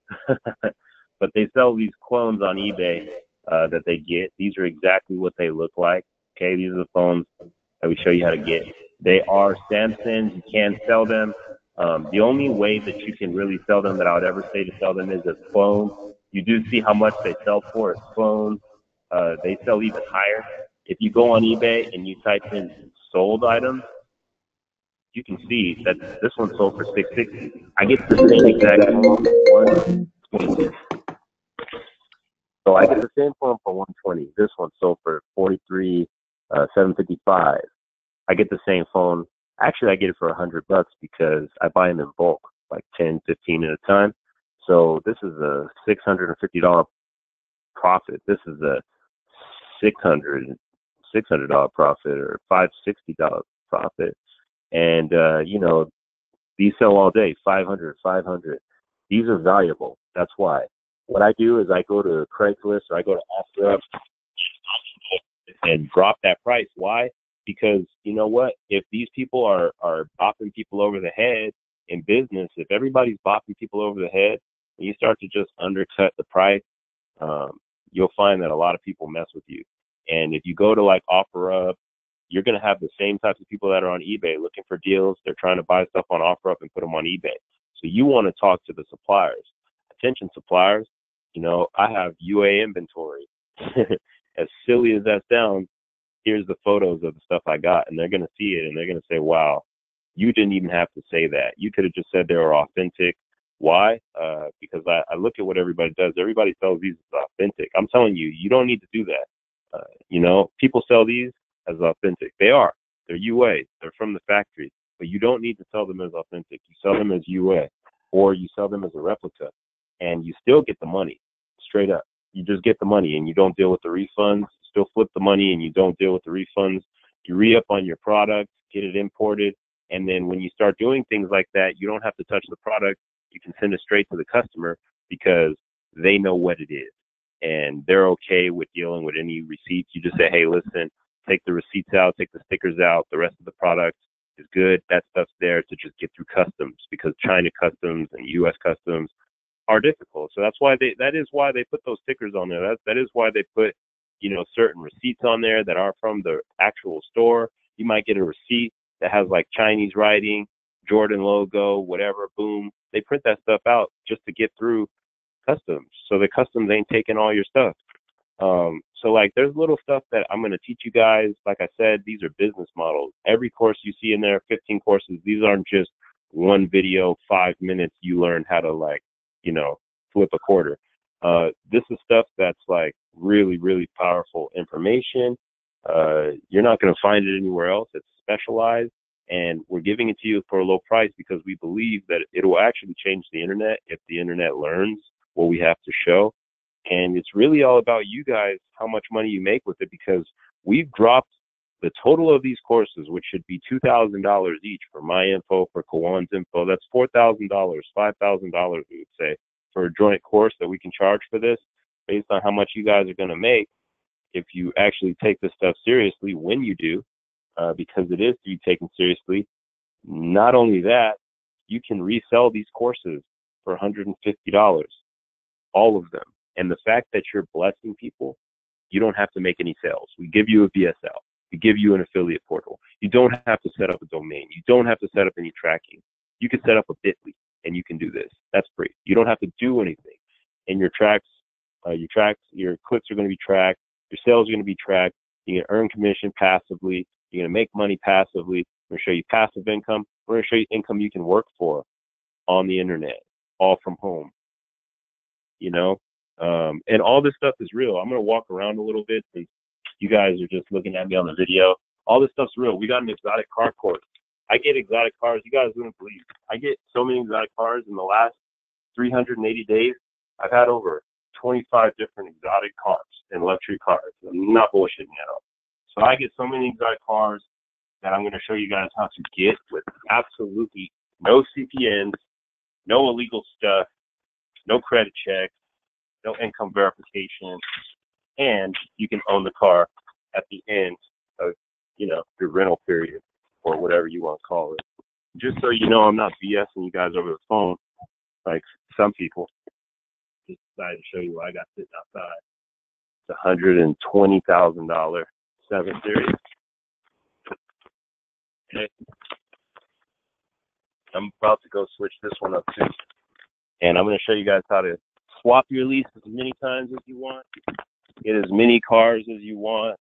But they sell these clones on eBay that they get. These are exactly what they look like. Okay, these are the phones that we show you how to get. They are Samsungs. You can sell them. The only way that you can really sell them that I would ever say to sell them is as clones. You do see how much they sell for as clones. They sell even higher. If you go on eBay and you type in sold items, you can see that this one sold for $660. I get the same exact phone, $120. So I get the same phone for $120. This one sold for $43,755. I get the same phone. Actually, I get it for $100 because I buy them in bulk, like 10, 15 at a time. So this is a $650 profit. This is a $600 profit or $560 profit. And, these sell all day, 500, 500. These are valuable. That's why. What I do is I go to Craigslist or I go to OfferUp and drop that price. Why? Because you know what? If these people are bopping people over the head in business, if everybody's bopping people over the head, and you start to just undercut the price, you'll find that a lot of people mess with you. And if you go to like OfferUp, you're going to have the same types of people that are on eBay looking for deals. They're trying to buy stuff on OfferUp and put them on eBay. So you want to talk to the suppliers. Attention, suppliers. I have UA inventory. As silly as that sounds, here's the photos of the stuff I got, and they're going to see it, and they're going to say, wow, you didn't even have to say that. You could have just said they were authentic. Why? Because I look at what everybody does. Everybody sells these as authentic. I'm telling you, you don't need to do that. People sell these as authentic. They are. They're UA. They're from the factory. But you don't need to sell them as authentic. You sell them as UA, or you sell them as a replica, and you still get the money, straight up. You just get the money, and you don't deal with the refunds. You still flip the money, and you don't deal with the refunds. You re-up on your product, get it imported, and then when you start doing things like that, you don't have to touch the product. You can send it straight to the customer because they know what it is, and they're okay with dealing with any receipts. You just say, hey, listen, take the receipts out, take the stickers out. The rest of the product is good. That stuff's there to just get through customs because China customs and U.S. customs are difficult. So that is why they put those stickers on there. That is why they put, certain receipts on there that are from the actual store. You might get a receipt that has like Chinese writing, Jordan logo, whatever, boom. They print that stuff out just to get through customs. So the customs ain't taking all your stuff. So like there's little stuff that I'm going to teach you guys. Like I said, these are business models. Every course you see in there, 15 courses, these aren't just one video, 5 minutes, you learn how to like, you know, flip a quarter. This is stuff that's like really, really powerful information. You're not going to find it anywhere else. It's specialized, and we're giving it to you for a low price because we believe that it will actually change the internet if the internet learns what we have to show. And it's really all about you guys, how much money you make with it, because we've dropped the total of these courses, which should be $2,000 each for my info, for Kawan's info. That's $4,000, $5,000, we would say, for a joint course that we can charge for this based on how much you guys are going to make if you actually take this stuff seriously when you do, because it is to be taken seriously. Not only that, you can resell these courses for $150, all of them. And the fact that you're blessing people, you don't have to make any sales. We give you a VSL. We give you an affiliate portal. You don't have to set up a domain. You don't have to set up any tracking. You can set up a Bitly and you can do this. That's free. You don't have to do anything. And your your clicks are going to be tracked. Your sales are going to be tracked. You're going to earn commission passively. You're going to make money passively. We're going to show you passive income. We're going to show you income you can work for on the internet, all from home. You know? And all this stuff is real. I'm going to walk around a little bit since you guys are just looking at me on the video. All this stuff's real. We got an exotic car course. I get exotic cars. You guys wouldn't believe. I get so many exotic cars in the last 380 days. I've had over 25 different exotic cars and luxury cars. I'm not bullshitting at all. So I get so many exotic cars that I'm going to show you guys how to get with absolutely no CPNs, no illegal stuff, no credit checks, no income verification, and you can own the car at the end of, you know, your rental period or whatever you want to call it. Just so you know, I'm not BSing you guys over the phone like some people. Just decided to show you what I got sitting outside. It's $120,000 7 Series. Okay. I'm about to go switch this one up too. And I'm going to show you guys how to swap your lease as many times as you want. Get as many cars as you want.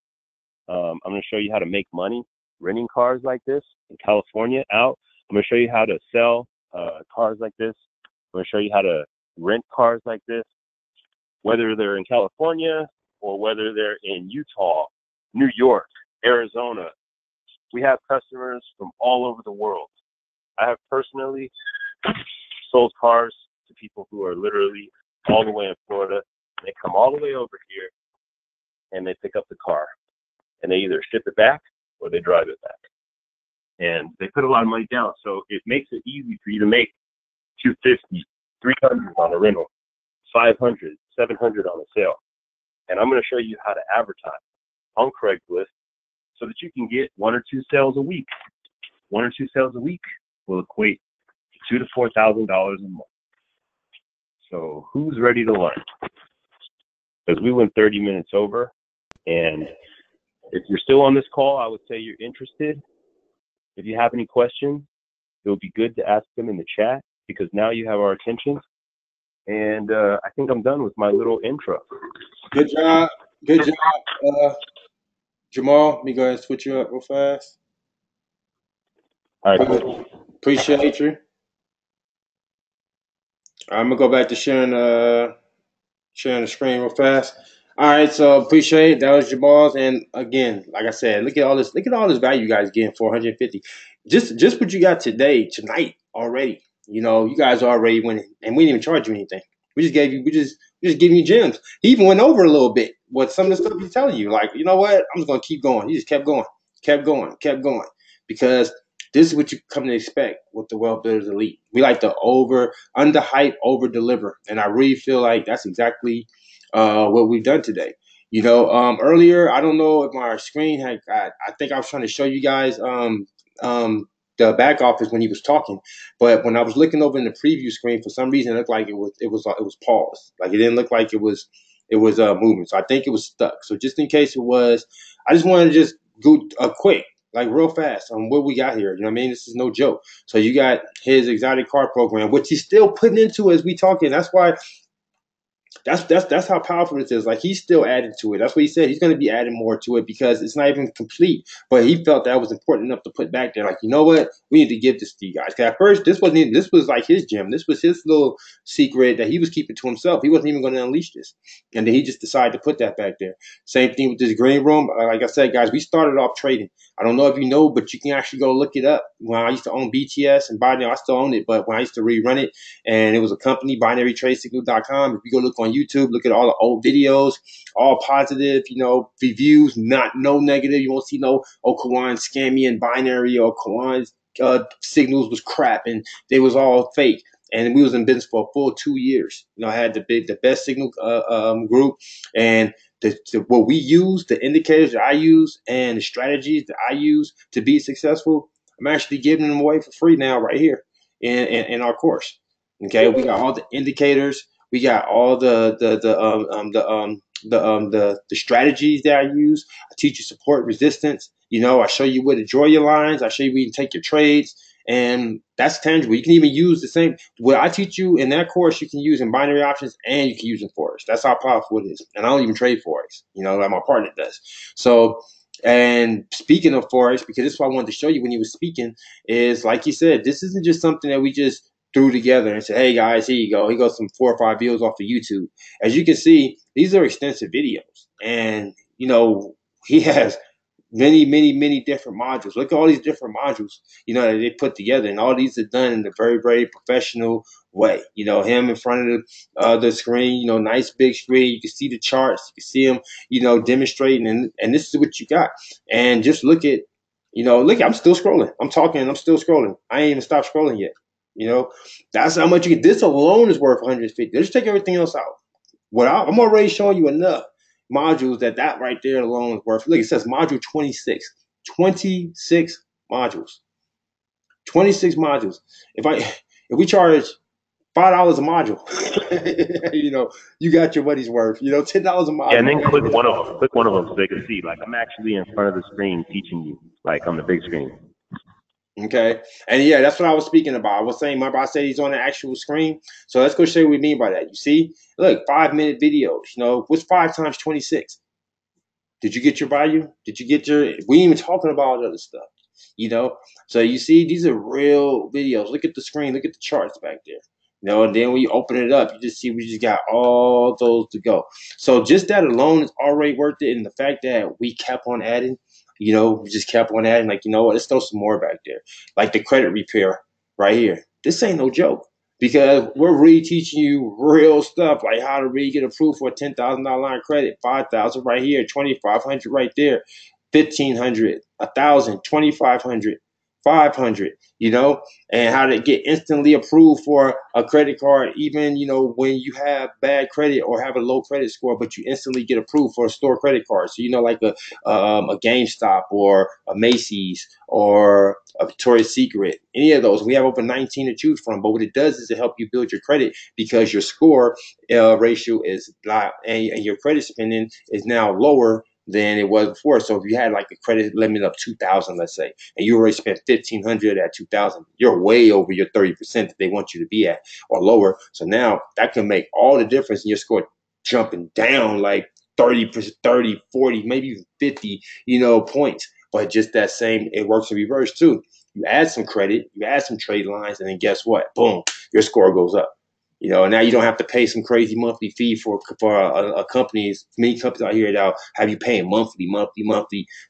I'm going to show you how to make money renting cars like this in California out. I'm going to show you how to sell cars like this. I'm going to show you how to rent cars like this, whether they're in California or whether they're in Utah, New York, Arizona. We have customers from all over the world. I have personally sold cars to people who are literally all the way in Florida. They come all the way over here and they pick up the car and they either ship it back or they drive it back. And they put a lot of money down. So it makes it easy for you to make $250, $300 on a rental, $500, $700 on a sale. And I'm going to show you how to advertise on Craigslist so that you can get 1 or 2 sales a week. 1 or 2 sales a week will equate to $2,000 to $4,000 a month. So who's ready to learn? Because we went 30 minutes over, and if you're still on this call, I would say you're interested. If you have any questions, it would be good to ask them in the chat, because now you have our attention. And I think I'm done with my little intro. Good job. Good job. Jamal, let me go ahead and switch you up real fast. All right. Appreciate you. I'm gonna go back to sharing the screen real fast. All right, so appreciate it. That was Jamal's, and again, like I said, look at all this value you guys getting, 450. Just what you got tonight already. You know, you guys are already winning, and we didn't even charge you anything. We just giving you gems. He even went over a little bit with some of the stuff he's telling you. Like, you know what? I'm just gonna keep going. He just kept going, because this is what you come to expect with the Wealth Builders Elite. We like to underhype, over deliver, and I really feel like that's exactly what we've done today. You know, earlier, I don't know if my screen I think I was trying to show you guys the back office when he was talking, but when I was looking over in the preview screen, for some reason it looked like it was paused. Like it didn't look like it was moving. So I think it was stuck. So just in case it was, I just wanted to just go quick, like real fast on what we got here. You know what I mean? This is no joke. So you got his exotic car program, which he's still putting into as we talking. That's why That's how powerful it is. Like he's still adding to it. That's what he said. He's going to be adding more to it because it's not even complete. But he felt that was important enough to put back there. Like, you know what? We need to give this to you guys. Because at first, this wasn't even, this was like his gem. This was his little secret that he was keeping to himself. He wasn't even going to unleash this, and then he just decided to put that back there. Same thing with this green room. Like I said, guys, we started off trading. I don't know if you know, but you can actually go look it up. When I used to own BTS and Binary, I still own it, but when I used to rerun it, and it was a company, binarytradesignal.com. If you go look on YouTube, look at all the old videos, all positive, reviews, no negative. You won't see no, Kawan scam me in binary, or Kawan's signals was crap and they was all fake. And we was in business for a full 2 years. I had the best signal group, and what we use, the indicators that I use, and the strategies that I use to be successful, I'm actually giving them away for free now, right here in our course. Okay, we got all the indicators, we got all the strategies that I use. I teach you support resistance. I show you where to draw your lines. I show you where you can take your trades, and that's tangible. You can even use the same what I teach you in that course. You can use in binary options, and you can use in forex. That's how powerful it is. And I don't even trade forex. Like my partner does. So. And speaking of forex, because this is what I wanted to show you when he was speaking, is like you said, this isn't just something that we just threw together and said, hey guys, here you go. He got some 4 or 5 videos off of YouTube. As you can see, these are extensive videos. And, he has many different modules. Look at all these different modules, that they put together. And all these are done in a very, very professional way. Him in front of the screen, nice big screen. You can see the charts. You can see him, demonstrating. And this is what you got. And just look at, I'm still scrolling. I'm talking, I'm still scrolling. I ain't even stopped scrolling yet. That's how much you get. This alone is worth 150. Let's take everything else out. I'm already showing you enough modules that right there alone is worth. Look, it says module 26. 26 modules. 26 modules. If we charge $5 a module, you got your money's worth. $10 a module. Yeah, and then click one of them. Click one of them so they can see. Like I'm actually in front of the screen teaching you, like on the big screen. Okay. And yeah, that's what I was speaking about. I was saying, remember I said he's on the actual screen. So let's go show you what we mean by that. You see, look, 5-minute videos. What's 5 times 26? Did you get your value? Did you get your, we ain't even talking about all the other stuff, So you see, these are real videos. Look at the screen. Look at the charts back there. And then when you open it up, you just see we just got all those to go. So just that alone is already worth it. And the fact that we kept on adding, we just kept on adding, like, what, let's throw some more back there. Like the credit repair right here. This ain't no joke. Because we're really teaching you real stuff, like how to really get approved for a $10,000 line of credit, $5,000 right here, $2,500 right there, $1,500, $1,000, $2,500, $500, and how to get instantly approved for a credit card, even, when you have bad credit or have a low credit score, but you instantly get approved for a store credit card. So, like a GameStop or a Macy's or a Victoria's Secret, any of those. We have over 19 to choose from, but what it does is it help you build your credit because your score ratio is not, and your credit spending is now lower than it was before. So if you had like a credit limit of 2,000, let's say, and you already spent 1,500 at 2,000, you're way over your 30% that they want you to be at or lower. So now that can make all the difference in your score jumping down like 30, 40, maybe even 50, points. But just that same, it works in reverse too. You add some credit, you add some trade lines, and then guess what? Boom, your score goes up. And now you don't have to pay some crazy monthly fee for a companies. Many companies out here that have you paying monthly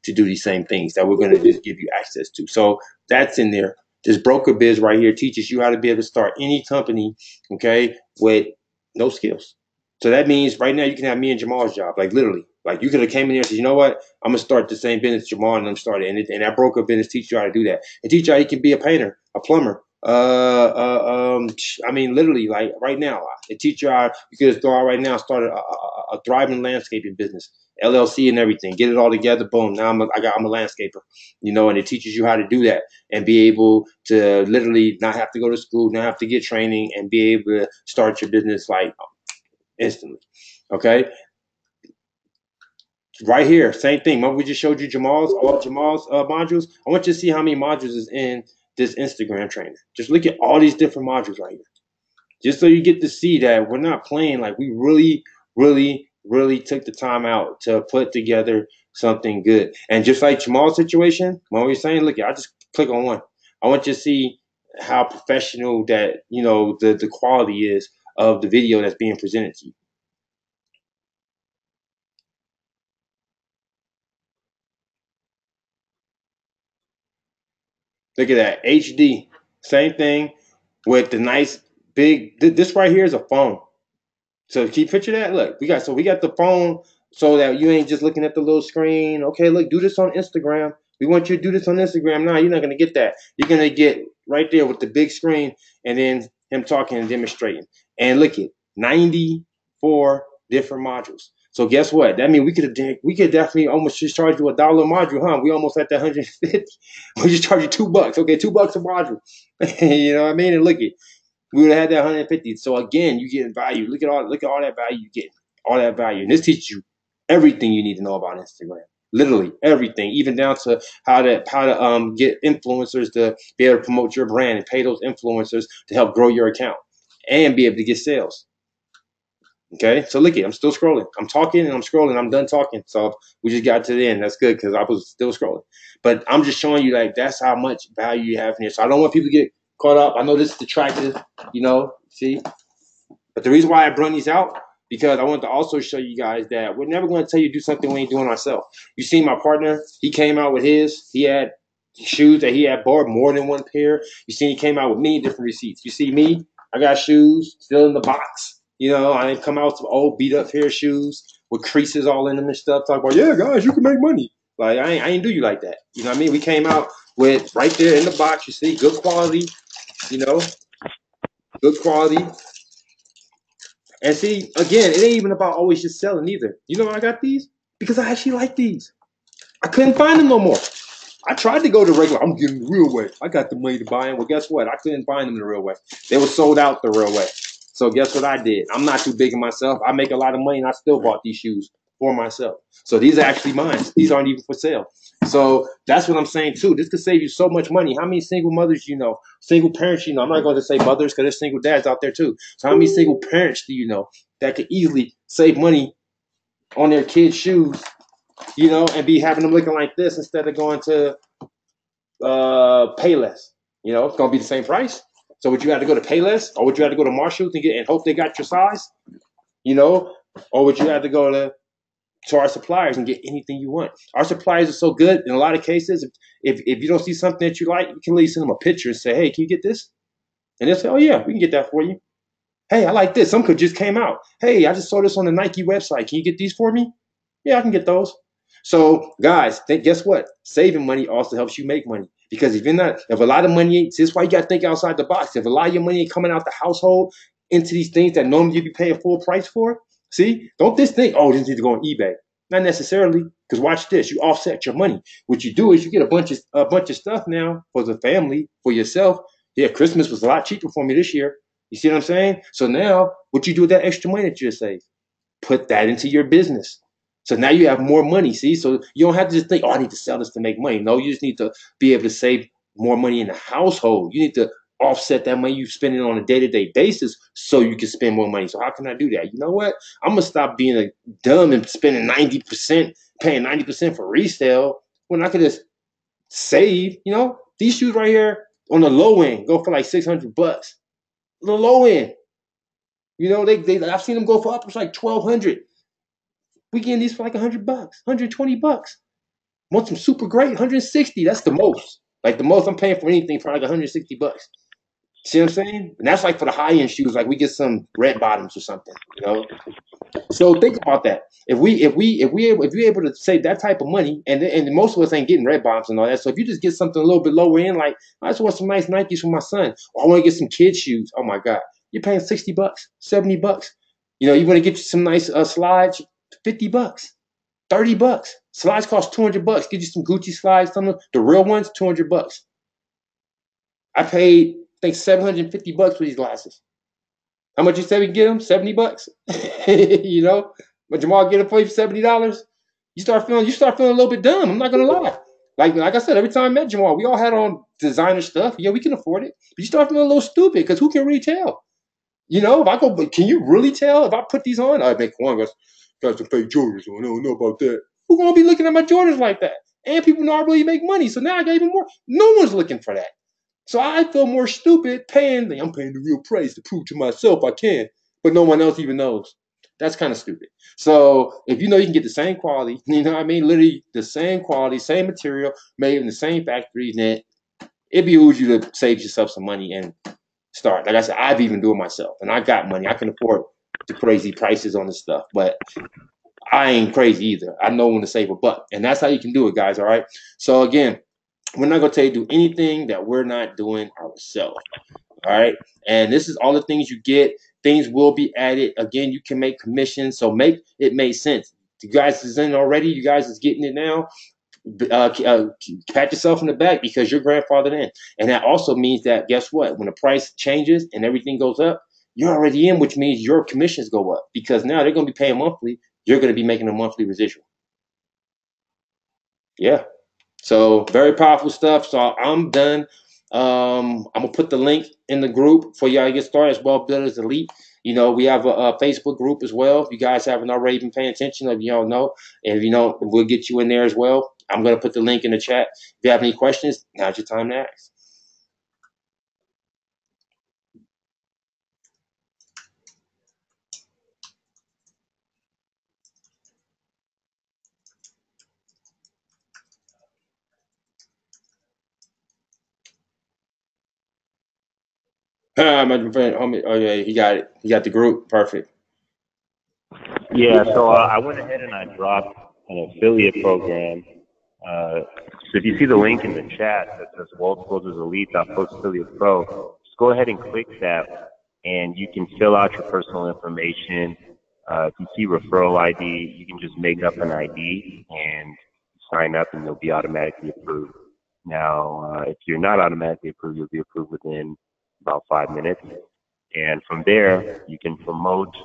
to do these same things that we're going to just give you access to. So that's in there. This broker biz right here teaches you how to be able to start any company, okay, with no skills. So that means right now you can have me and Jamal's job, like literally. Like you could have came in here and said, you know what, I'm gonna start the same business Jamal and I'm starting, and that broker business teach you how to do that. And teach you how you can be a painter, a plumber. I mean, literally, like right now, it teach you how you could start right now, start a thriving landscaping business, LLC and everything. Get it all together, boom. Now I'm a landscaper, and it teaches you how to do that and be able to literally not have to go to school, not have to get training, and be able to start your business like instantly. Okay. Right here, same thing. Remember we just showed you all Jamal's modules. I want you to see how many modules is in this Instagram training. Just look at all these different modules right here. Just so you get to see that we're not playing. Like we really, really, really took the time out to put together something good. And just like Jamal's situation, when we were saying, look, I just click on one. I want you to see how professional that, you know, the quality is of the video that's being presented to you. Look at that. HD. Same thing with the nice big, this right here is a phone. So can you picture that? Look, we got the phone so that you ain't just looking at the little screen. Okay, look, do this on Instagram. We want you to do this on Instagram. No, you're not gonna get that. You're gonna get right there with the big screen and then him talking and demonstrating. And look at 94 different modules. So guess what? That means we could definitely almost just charge you $1 a module, huh? We almost at the 150. We just charge you $2. Okay, $2 a module. You know what I mean? And look at we would have had that 150. So again, you get value. Look at all that value you get. All that value. And this teaches you everything you need to know about Instagram. Literally everything, even down to how to get influencers to be able to promote your brand and pay those influencers to help grow your account and be able to get sales. Okay, so look at I'm still scrolling. I'm talking and I'm scrolling. I'm done talking. So we just got to the end. That's good because I was still scrolling. But I'm just showing you like that's how much value you have in here. So I don't want people to get caught up. I know this is detractive, you know, see? But the reason why I brought these out, because I want to also show you guys that we're never going to tell you to do something we ain't doing ourselves. You see my partner, he came out with his, he had shoes that he had bought more than one pair. You see he came out with many different receipts. You see me, I got shoes still in the box. You know, I didn't come out with some old beat up pair of shoes with creases all in them and stuff. Talk about, yeah, guys, you can make money. Like, I ain't do you like that. You know what I mean? We came out with right there in the box, you see, good quality, you know, good quality. And see, again, it ain't even about always just selling either. You know why I got these? Because I actually like these. I couldn't find them no more. I tried to go the regular. I'm getting the real way. I got the money to buy them. Well, guess what? I couldn't find them the real way. They were sold out the real way. So guess what I did? I'm not too big in myself. I make a lot of money, and I still bought these shoes for myself. So these are actually mine. These aren't even for sale. So that's what I'm saying too. This could save you so much money. How many single mothers you know? Single parents you know? I'm not going to say mothers because there's single dads out there too. So how many single parents do you know that could easily save money on their kids' shoes, you know, and be having them looking like this instead of going to Payless? You know, it's gonna be the same price. So would you have to go to Payless, or would you have to go to Marshalls and get and hope they got your size? You know, or would you have to go to our suppliers and get anything you want? Our suppliers are so good in a lot of cases. If you don't see something that you like, you can at least send them a picture and say, "Hey, can you get this?" And they'll say, "Oh yeah, we can get that for you." "Hey, I like this. Some could just came out. Hey, I just saw this on the Nike website. Can you get these for me?" "Yeah, I can get those." So, guys, guess what? Saving money also helps you make money. Because if a lot of money, this is why you got to think outside the box. If a lot of your money ain't coming out the household into these things that normally you'd be paying full price for, see, don't just think, oh, this needs to go on eBay. Not necessarily, because watch this. You offset your money. What you do is you get a bunch of stuff now for the family, for yourself. Yeah, Christmas was a lot cheaper for me this year. You see what I'm saying? So now, what you do with that extra money that you save? Put that into your business. So now you have more money, see? So you don't have to just think, oh, I need to sell this to make money. No, you just need to be able to save more money in the household. You need to offset that money you're spending on a day-to-day basis so you can spend more money. So how can I do that? You know what? I'm going to stop being a dumb and spending 90%, paying 90% for resale when I could just save, you know? These shoes right here on the low end go for like $600. The low end. You know, I've seen them go for upwards like 1,200. We getting these for like $100, $120. Want some super great? 160. That's the most. Like the most I'm paying for anything for like $160. See what I'm saying? And that's like for the high end shoes. Like we get some red bottoms or something. You know. So think about that. If you're able to save that type of money, and most of us ain't getting red bottoms and all that. So if you just get something a little bit lower end, like I just want some nice Nikes for my son, or I want to get some kids shoes. Oh my God, you're paying $60, $70. You know, you want to get you some nice slides, $50, $30. Slides cost $200. Get you some Gucci slides, some of the real ones, $200. I paid, I think, $750 for these glasses. How much you say we can get them? $70. You know, but Jamal get it for you for $70. You start feeling a little bit dumb. I'm not gonna lie. Like I said, every time I met Jamal, we all had on designer stuff. Yeah, we can afford it. But you start feeling a little stupid because who can retail? You know, if I go, but can you really tell if I put these on? I make one got some fake Jordans on. I don't know about that. Who's gonna be looking at my Jordans like that? And people know I really make money, so now I got even more. No one's looking for that. So I feel more stupid paying. I'm paying the real price to prove to myself I can, but no one else even knows. That's kind of stupid. So if you know you can get the same quality, you know what I mean, literally the same quality, same material, made in the same factory, then it behooves you to save yourself some money and start. Like I said, I've even do it myself, and I got money. I can afford the crazy prices on this stuff, but I ain't crazy either. I know when to save a buck, and that's how you can do it, guys. All right. So again, we're not gonna tell you to do anything that we're not doing ourselves. All right. And this is all the things you get. Things will be added. Again, you can make commissions, so make it make sense. You guys is in already. You guys is getting it now. Pat yourself in the back because you're grandfathered in. And that also means that, guess what? When the price changes and everything goes up, you're already in, which means your commissions go up because now they're going to be paying monthly. You're going to be making a monthly residual. Yeah. So very powerful stuff. So I'm done. I'm gonna put the link in the group for y'all to get started as well. Builders Elite. You know, we have a Facebook group as well. If you guys haven't already been paying attention, if you don't know, and if you don't, we'll get you in there as well. I'm gonna put the link in the chat. If you have any questions, now's your time to ask. My friend, homie, oh yeah, he got it. He got the group. Perfect. Yeah, so I went ahead and I dropped an affiliate program. So if you see the link in the chat that says Wealth Builders Elite Post Affiliate Pro, just go ahead and click that, and you can fill out your personal information. If you see referral ID, you can just make up an ID and sign up, and you'll be automatically approved. Now, if you're not automatically approved, you'll be approved within about 5 minutes. And from there, you can promote.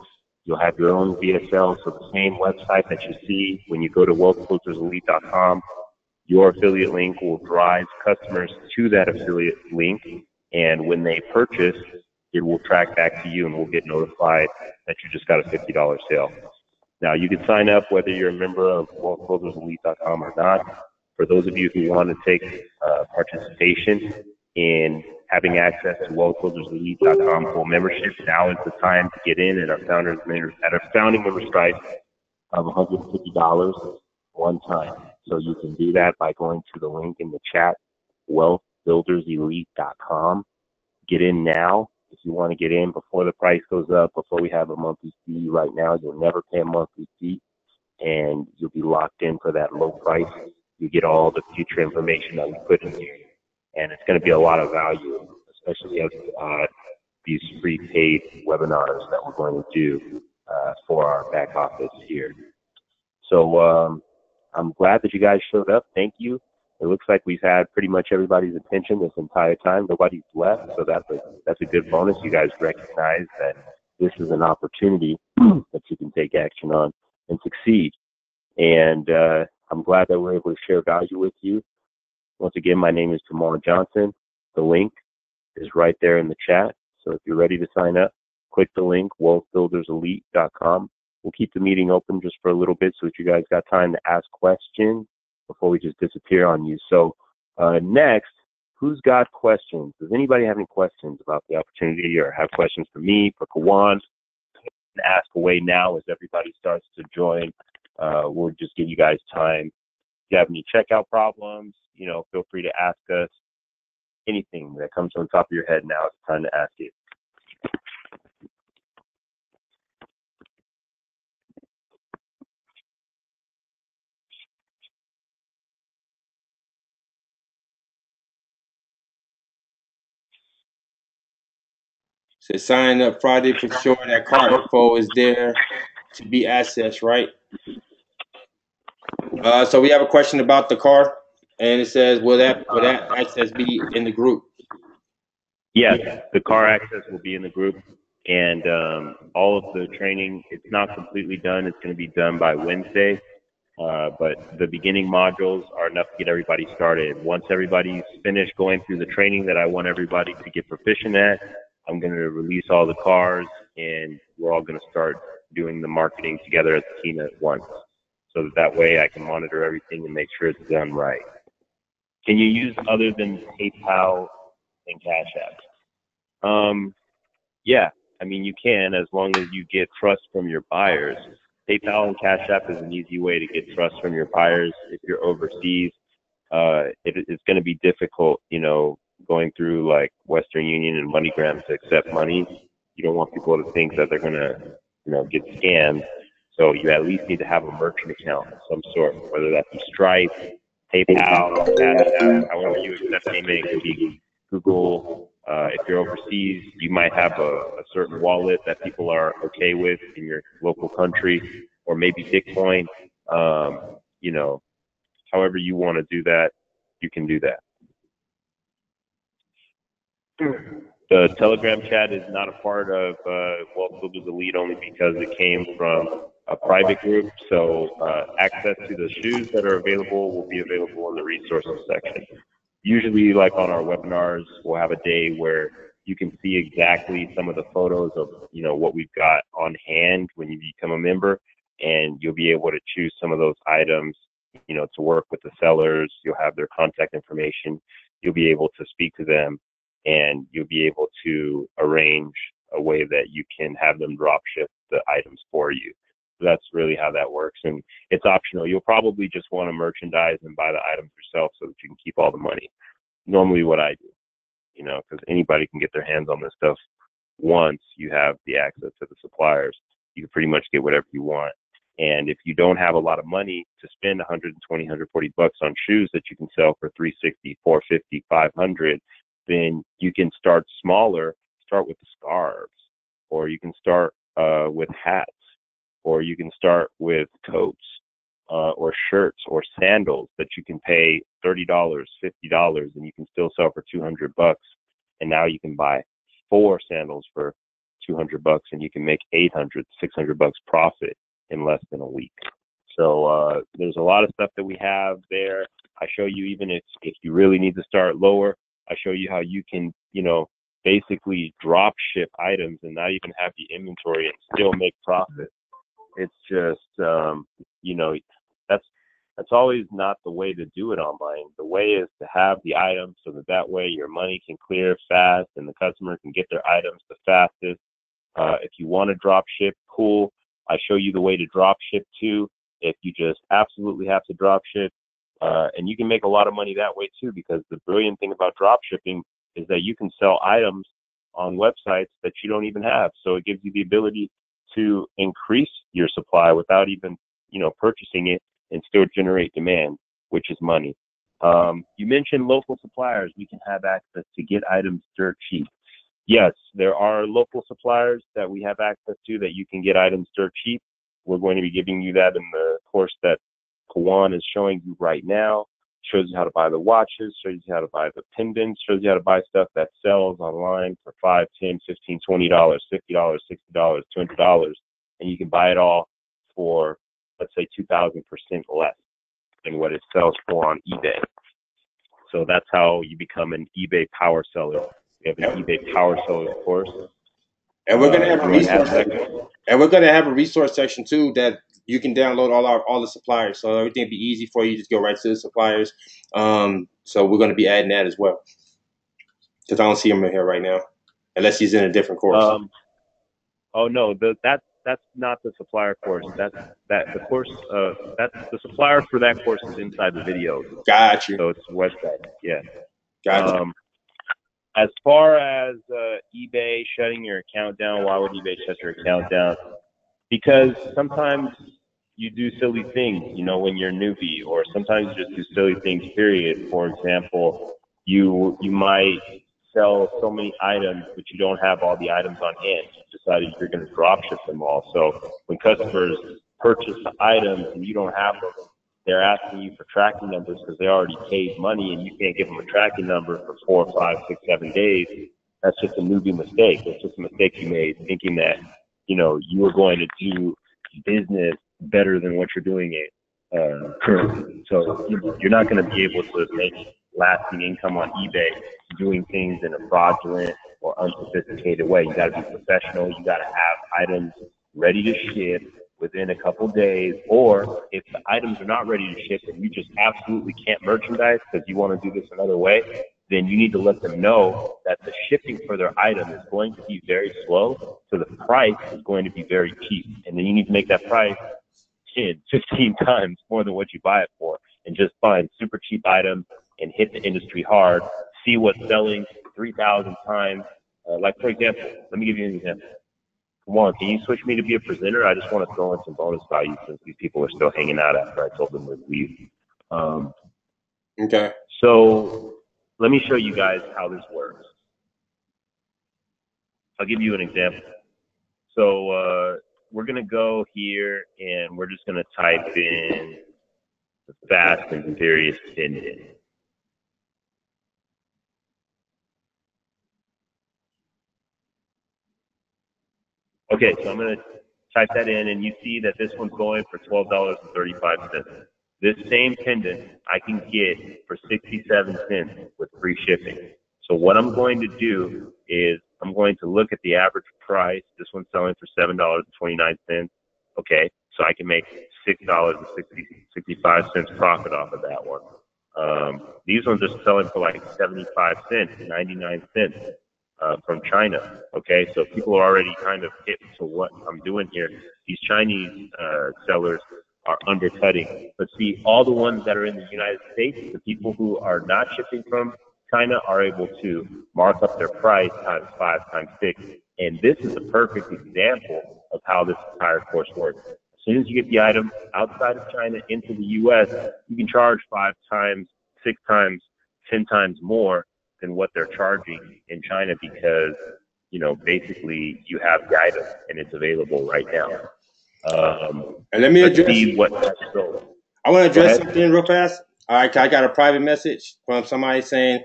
You'll have your own VSL, so the same website that you see when you go to wealthfilterselite.com, your affiliate link will drive customers to that affiliate link, and when they purchase, it will track back to you, and we'll get notified that you just got a $50 sale. Now, you can sign up whether you're a member of wealthbuilderselite.com or not. For those of you who want to take participation in having access to wealthbuilderselite.com full membership, now is the time to get in at our founding members price of $150 one time. So you can do that by going to the link in the chat, wealthbuilderselite.com. Get in now. If you want to get in before the price goes up, before we have a monthly fee right now, you'll never pay a monthly fee, and you'll be locked in for that low price. You get all the future information that we put in here, and it's going to be a lot of value, especially as these free paid webinars that we're going to do for our back office here. So I'm glad that you guys showed up. Thank you. It looks like we've had pretty much everybody's attention this entire time. Nobody's left, so that's a good bonus. You guys recognize that this is an opportunity that you can take action on and succeed. And I'm glad that we're able to share value with you. Once again, my name is Jamal Johnson. The link is right there in the chat. So if you're ready to sign up, click the link, wealthbuilderselite.com. We'll keep the meeting open just for a little bit so that you guys got time to ask questions before we just disappear on you. So next, who's got questions? Does anybody have any questions about the opportunity or have questions for me, for Kawan? Ask away now as everybody starts to join. We'll just give you guys time. If you have any checkout problems, feel free to ask us. Anything that comes on top of your head, now it's time to ask it. So sign up Friday for sure. That card info is there to be accessed, right? So we have a question about the car, and it says, will that access be in the group? Yes, the car access will be in the group, and all of the training, it's not completely done. It's going to be done by Wednesday, but the beginning modules are enough to get everybody started. Once everybody's finished going through the training that I want everybody to get proficient at, I'm going to release all the cars, and we're all going to start doing the marketing together as a team at once. So that way I can monitor everything and make sure it's done right. Can you use other than PayPal and Cash App? Yeah, I mean, you can, as long as you get trust from your buyers. PayPal and Cash App is an easy way to get trust from your buyers. If you're overseas, it's going to be difficult, going through like Western Union and MoneyGram to accept money. You don't want people to think that they're going to, get scammed. So you at least need to have a merchant account of some sort, whether that be Stripe, PayPal, Cash App, however you accept payment. It could be Google. If you're overseas, you might have a certain wallet that people are okay with in your local country, or maybe Bitcoin. However you want to do that, you can do that. The Telegram chat is not a part of Wealth Builders Elite only because it came from a private group. So access to the shoes that are available will be available in the resources section. Usually, like on our webinars, we'll have a day where you can see exactly some of the photos of, what we've got on hand when you become a member, and you'll be able to choose some of those items, to work with the sellers. You'll have their contact information. You'll be able to speak to them, and you'll be able to arrange a way that you can have them drop ship the items for you. So that's really how that works, and it's optional. You'll probably just want to merchandise and buy the items yourself so that you can keep all the money. Normally what I do, because anybody can get their hands on this stuff. Once you have the access to the suppliers, you can pretty much get whatever you want. And if you don't have a lot of money to spend 120, 140 bucks on shoes that you can sell for 360, 450, 500, then you can start smaller. Start with the scarves, or you can start with hats, or you can start with coats, or shirts, or sandals that you can pay $30, $50, and you can still sell for 200 bucks. And now you can buy 4 sandals for 200 bucks, and you can make 800, 600 bucks profit in less than a week. So there's a lot of stuff that we have there. I show you, even if you really need to start lower, I show you how you can, basically drop ship items and not even have the inventory and still make profit. It's just, that's always not the way to do it online. The way is to have the items so that way your money can clear fast and the customer can get their items the fastest. If you want to drop ship, cool. I show you the way to drop ship too. If you just absolutely have to drop ship, and you can make a lot of money that way too, because the brilliant thing about drop shipping is that you can sell items on websites that you don't even have. So it gives you the ability to increase your supply without even, purchasing it, and still generate demand, which is money. You mentioned local suppliers. We can have access to get items dirt cheap. Yes, there are local suppliers that we have access to that you can get items dirt cheap. We're going to be giving you that in the course that Kawan is showing you right now. Shows you how to buy the watches, shows you how to buy the pendants, shows you how to buy stuff that sells online for $5, $10, $15, $20, $50, $60, $200, and you can buy it all for, let's say, 2,000% less than what it sells for on eBay. So that's how you become an eBay power seller. We have an eBay power seller course. And we're gonna have a resource section. And we're gonna have a resource section too that you can download all the suppliers. So everything will be easy for you. Just go right to the suppliers. So we're gonna be adding that as well. Because I don't see him in here right now, unless he's in a different course. Oh no, that's not the supplier course. The course. That's the supplier for that course is inside the video. Got you. So it's a website. Yeah. Got you. As far as eBay shutting your account down, why would eBay shut your account down? Because sometimes you do silly things, when you're a newbie, or sometimes you just do silly things, period. For example, you might sell so many items, but you don't have all the items on hand. You decided you're going to drop ship them all. So when customers purchase the items and you don't have them, they're asking you for tracking numbers because they already paid money, and you can't give them a tracking number for 4, 5, 6, 7 days. That's just a newbie mistake. It's just a mistake you made, thinking that, you were going to do business better than what you're doing it currently. So you're not going to be able to make lasting income on eBay doing things in a fraudulent or unsophisticated way. You got to be professional. You got to have items ready to ship within a couple days, or if the items are not ready to ship and you just absolutely can't merchandise because you want to do this another way, then you need to let them know that the shipping for their item is going to be very slow, so the price is going to be very cheap. And then you need to make that price 10, 15 times more than what you buy it for, and just find super cheap items and hit the industry hard, see what's selling 3,000 times. Like, for example, let me give you an example. Come on, can you switch me to be a presenter? I just want to throw in some bonus value since these people are still hanging out after I told them to leave. Okay. So let me show you guys how this works. I'll give you an example. So we're going to go here and we're just going to type in the Fast and Furious pendant. Okay, so I'm going to type that in, and you see that this one's going for $12.35. This same pendant I can get for 67 cents with free shipping. So what I'm going to do is I'm going to look at the average price. This one's selling for $7.29. Okay, so I can make $6.65 profit off of that one. These ones are selling for like 75 cents, 99 cents. From China. Okay, so people are already kind of hit to what I'm doing here. These Chinese sellers are undercutting. But see, all the ones that are in the United States, the people who are not shipping from China are able to mark up their price times 5, times 6. And this is a perfect example of how this entire course works. As soon as you get the item outside of China into the US, you can charge 5 times, 6 times, 10 times more than what they're charging in China because, you know, basically you have the item and it's available right now. And let me address what that's sold. I want to address something real fast. All right, I got a private message from somebody saying,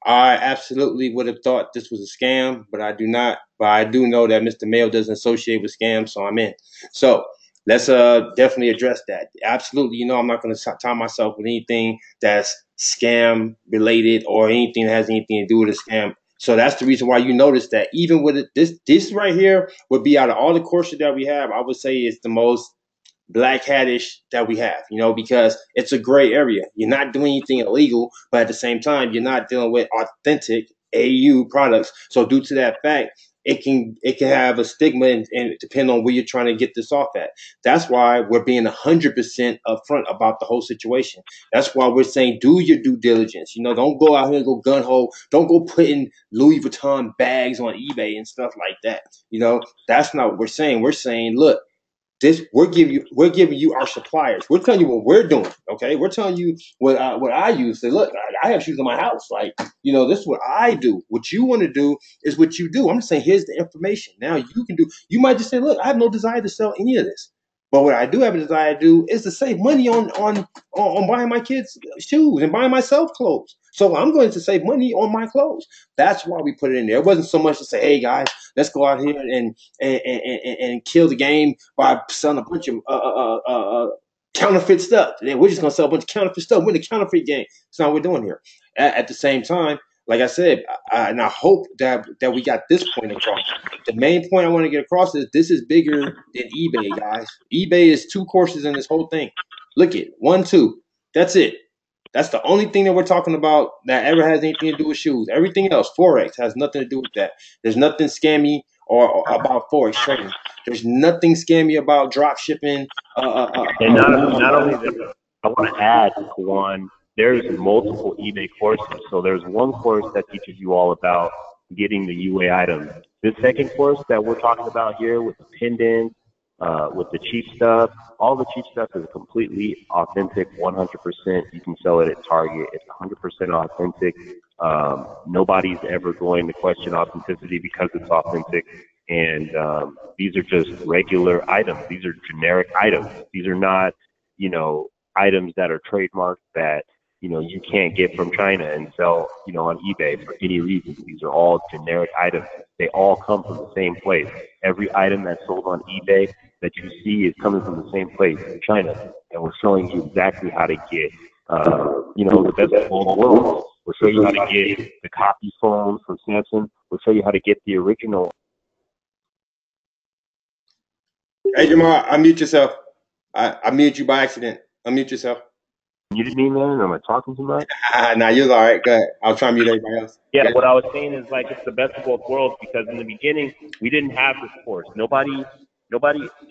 I absolutely would have thought this was a scam, but I do not. But I do know that Mr. Mail doesn't associate with scams, so I'm in. So let's definitely address that. Absolutely, you know, I'm not going to tie myself with anything that's scam related or anything that has anything to do with a scam. So that's the reason why you notice that even with it, this right here would be out of all the courses that we have, I would say it's the most black hatish that we have, you know, because it's a gray area. You're not doing anything illegal, but at the same time, you're not dealing with authentic AU products. So due to that fact, it can have a stigma and depend on where you're trying to get this off at. That's why we're being 100% upfront about the whole situation. That's why we're saying do your due diligence. You know, don't go out here and go gun ho. Don't go putting Louis Vuitton bags on eBay and stuff like that. You know, that's not what we're saying. We're saying, look, we're giving you our suppliers. We're telling you what we're doing. Okay, we're telling you what I use. Say, look, I have shoes in my house. Like, you know, this is what I do. What you want to do is what you do. I'm just saying, here's the information. Now you can do. You might just say, look, I have no desire to sell any of this. But what I do have a desire to do is to save money on buying my kids shoes and buying myself clothes. So I'm going to save money on my clothes. That's why we put it in there. It wasn't so much to say, hey guys, let's go out here and kill the game by selling a bunch of counterfeit stuff. And then we're just gonna sell a bunch of counterfeit stuff. We're in the counterfeit game. That's not what we're doing here. At the same time, like I said, and I hope that we got this point across. The main point I want to get across is this is bigger than eBay, guys. eBay is 2 courses in this whole thing. Look at 1, 2. That's it. That's the only thing that we're talking about that ever has anything to do with shoes. Everything else, Forex, has nothing to do with that. There's nothing scammy or about Forex trading. There's nothing scammy about drop shipping. And not only that, I want to add one. There's multiple eBay courses. So there's one course that teaches you all about getting the UA items. The second course that we're talking about here with the pendants, with the cheap stuff, all the cheap stuff is completely authentic, 100%. You can sell it at Target. It's 100% authentic. Nobody's ever going to question authenticity because it's authentic. And these are just regular items. These are generic items. These are not, you know, items that are trademarked that, you know, you can't get from China and sell, you know, on eBay for any reason. These are all generic items. They all come from the same place. Every item that's sold on eBay that you see is coming from the same place, China. And we're showing you exactly how to get, you know, the best of all the worlds. We'll show you how to get the copy phones from Samsung. We'll show you how to get the original. Hey, Jamal, unmute yourself. I muted you by accident. Unmute yourself. You didn't mean that? Am I talking too much? Nah, you're all right. Go ahead. I'll try to mute everybody else. Yeah, what I was saying is like it's the best of both worlds because in the beginning we didn't have this course. Nobody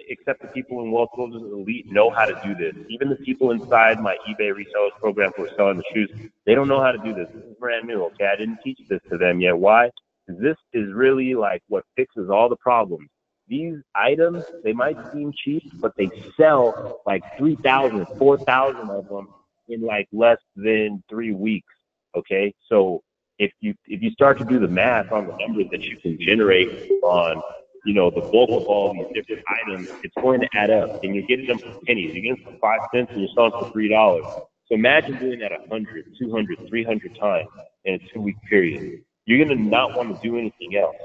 except the people in Wells Fargo's elite know how to do this. Even the people inside my eBay resellers program who are selling the shoes, they don't know how to do this. This is brand new, okay? I didn't teach this to them yet. Why? Because this is really like what fixes all the problems. These items, they might seem cheap, but they sell like 3,000, 4,000 of them in like less than 3 weeks. Okay, so if you start to do the math on the numbers that you can generate on the bulk of all these different items, it's going to add up, and you're getting them for pennies. You're getting them for 5 cents, and you're selling for $3. So imagine doing that 100, 200, 300 times in a 2-week period. You're going to not want to do anything else.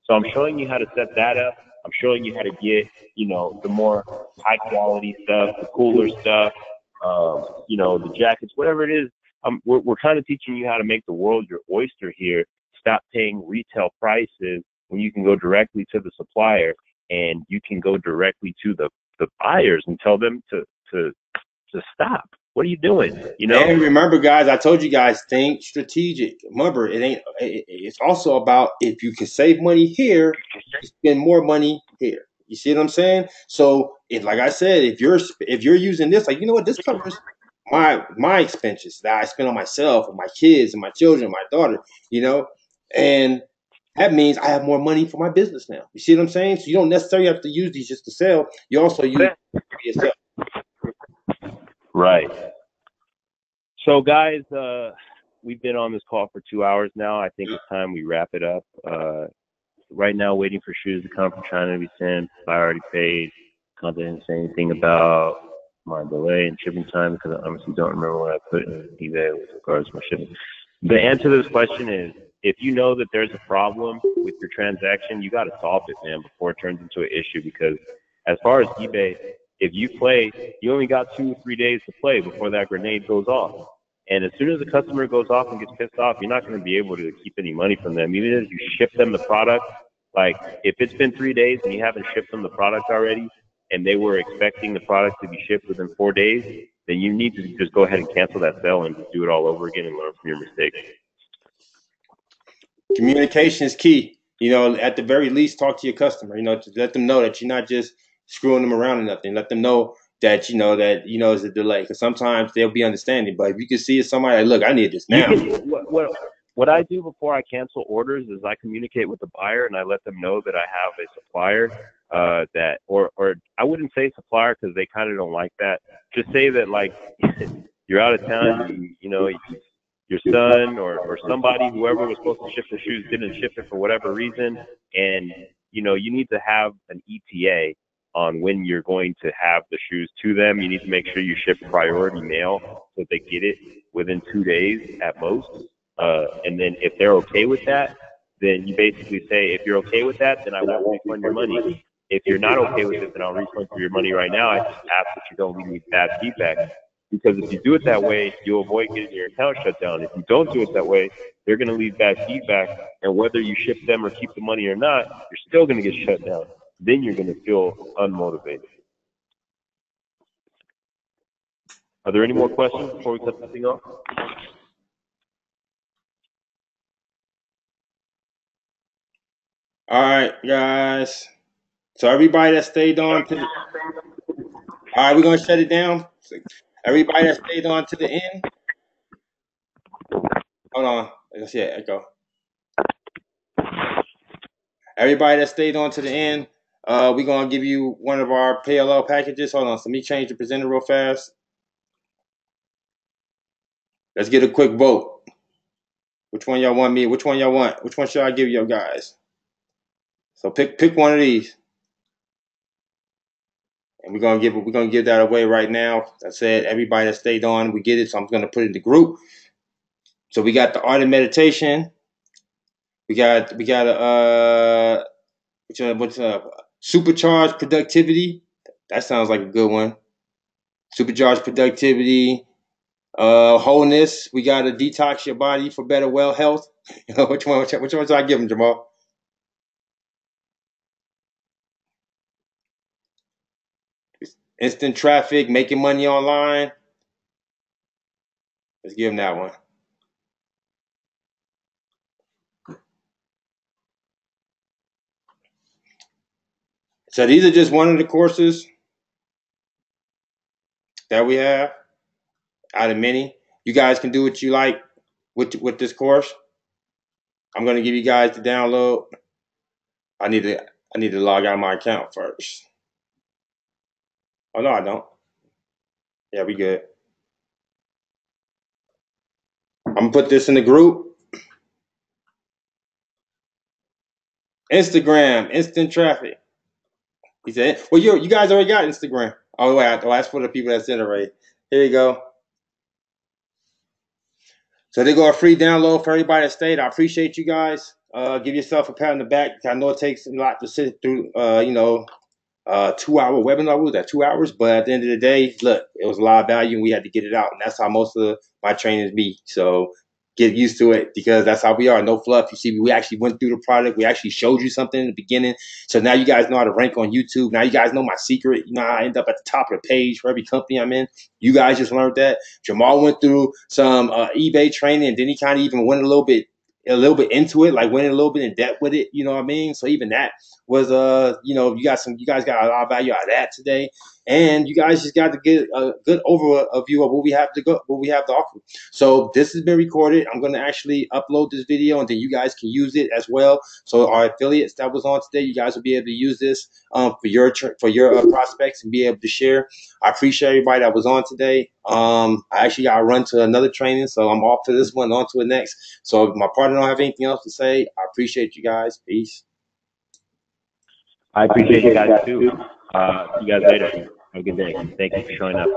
So I'm showing you how to set that up. I'm showing you how to get the more high quality stuff, the cooler stuff, the jackets, whatever it is. We're kind of teaching you how to make the world your oyster here. Stop paying retail prices when you can go directly to the supplier, and you can go directly to the buyers and tell them to stop. What are you doing? And remember, guys, I told you guys, think strategic. Remember, it's also about if you can save money here, you spend more money here. You see what I'm saying? So, like I said, if you're using this, like, you know what, this covers my expenses that I spend on myself and my kids and my children, my daughter, and that means I have more money for my business now. You see what I'm saying? So you don't necessarily have to use these just to sell. You also use it for yourself. Right. So, guys, we've been on this call for 2 hours now. I think it's time we wrap it up. Right now, waiting for shoes to come from China to be sent. I already paid. Content didn't say anything about my delay in shipping time because I honestly don't remember what I put in eBay with regards to my shipping. The answer to this question is, if you know that there's a problem with your transaction, you got to solve it, man, before it turns into an issue. Because as far as eBay, if you play, you only got 2 or 3 days to play before that grenade goes off. And as soon as the customer goes off and gets pissed off, you're not going to be able to keep any money from them. Even if you ship them the product, like if it's been 3 days and you haven't shipped them the product already, and they were expecting the product to be shipped within 4 days, then you need to just go ahead and cancel that sale and just do it all over again and learn from your mistakes. Communication is key. At the very least, talk to your customer. To let them know that you're not just screwing them around or nothing. Let them know that it's a delay. Because sometimes they'll be understanding. But if you can see somebody like, look, I need this now. What I do before I cancel orders is I communicate with the buyer and I let them know that I have a supplier that, or I wouldn't say supplier because they kind of don't like that. Just say that like you're out of town, your son or somebody, whoever was supposed to ship the shoes didn't ship it for whatever reason, and you need to have an ETA on when you're going to have the shoes to them. You need to make sure you ship priority mail so they get it within 2 days at most. And then if they're okay with that, then you basically say, if you're okay with that, then I won't refund your money. If you're not okay with it, then I'll refund your money right now. I just ask that you don't leave me bad feedback. Because if you do it that way, you'll avoid getting your account shut down. If you don't do it that way, they're going to leave bad feedback. And whether you ship them or keep the money or not, you're still going to get shut down. Then you're going to feel unmotivated. Are there any more questions before we cut this thing off? All right, guys. So everybody that stayed on to all right, we're going to shut it down. Everybody that stayed on to the end. Hold on. Let's see it. Echo. Everybody that stayed on to the end, we're going to give you one of our PLL packages. Hold on. So let me change the presenter real fast. Let's get a quick vote. Which one y'all want me? Which one y'all want? Which one should I give you guys? So pick one of these. And we're gonna give that away right now. I said everybody that stayed on, we get it. So I'm gonna put it in the group. So we got the art of meditation. We got what's supercharged productivity. That sounds like a good one. Supercharged productivity. Wholeness. We got to detox your body for better well health. Which one should I give them, Jamal? Instant traffic, making money online. Let's give them that one. So these are just one of the courses that we have out of many. You guys can do what you like with this course. I'm going to give you guys the download. I need to log out of my account first. Oh no, I don't. Yeah, we good. I'm gonna put this in the group. Instagram, instant traffic. He said, "Well, you guys already got Instagram." Oh wait, that's for the people that's in already. Here you go. So they go a free download for everybody that stayed. I appreciate you guys. Give yourself a pat on the back. I know it takes a lot to sit through. 2-hour webinar. What was that? 2 hours. But at the end of the day, look, it was a lot of value, and we had to get it out. And that's how most of my trainings be. So get used to it, because that's how we are. No fluff. You see, we actually went through the product. We actually showed you something in the beginning. So now you guys know how to rank on YouTube. Now you guys know my secret. You know, I end up at the top of the page for every company I'm in. You guys just learned that. Jamal went through some eBay training, and then he kind of even went a little bit into it, like went a little bit in depth with it. You know what I mean? So even that was you guys got a lot of value out of that today, and you guys just got to get a good overview of what we have to offer. So this has been recorded. I'm going to actually upload this video, and then you guys can use it as well. So our affiliates that was on today, you guys will be able to use this for your prospects and be able to share. I appreciate everybody that was on today. I actually got to run to another training, so I'm off for this one, on to the next. So if my partner don't have anything else to say, I appreciate you guys. Peace. I appreciate you guys too. See you guys later. Have a good day. Thank you for showing up.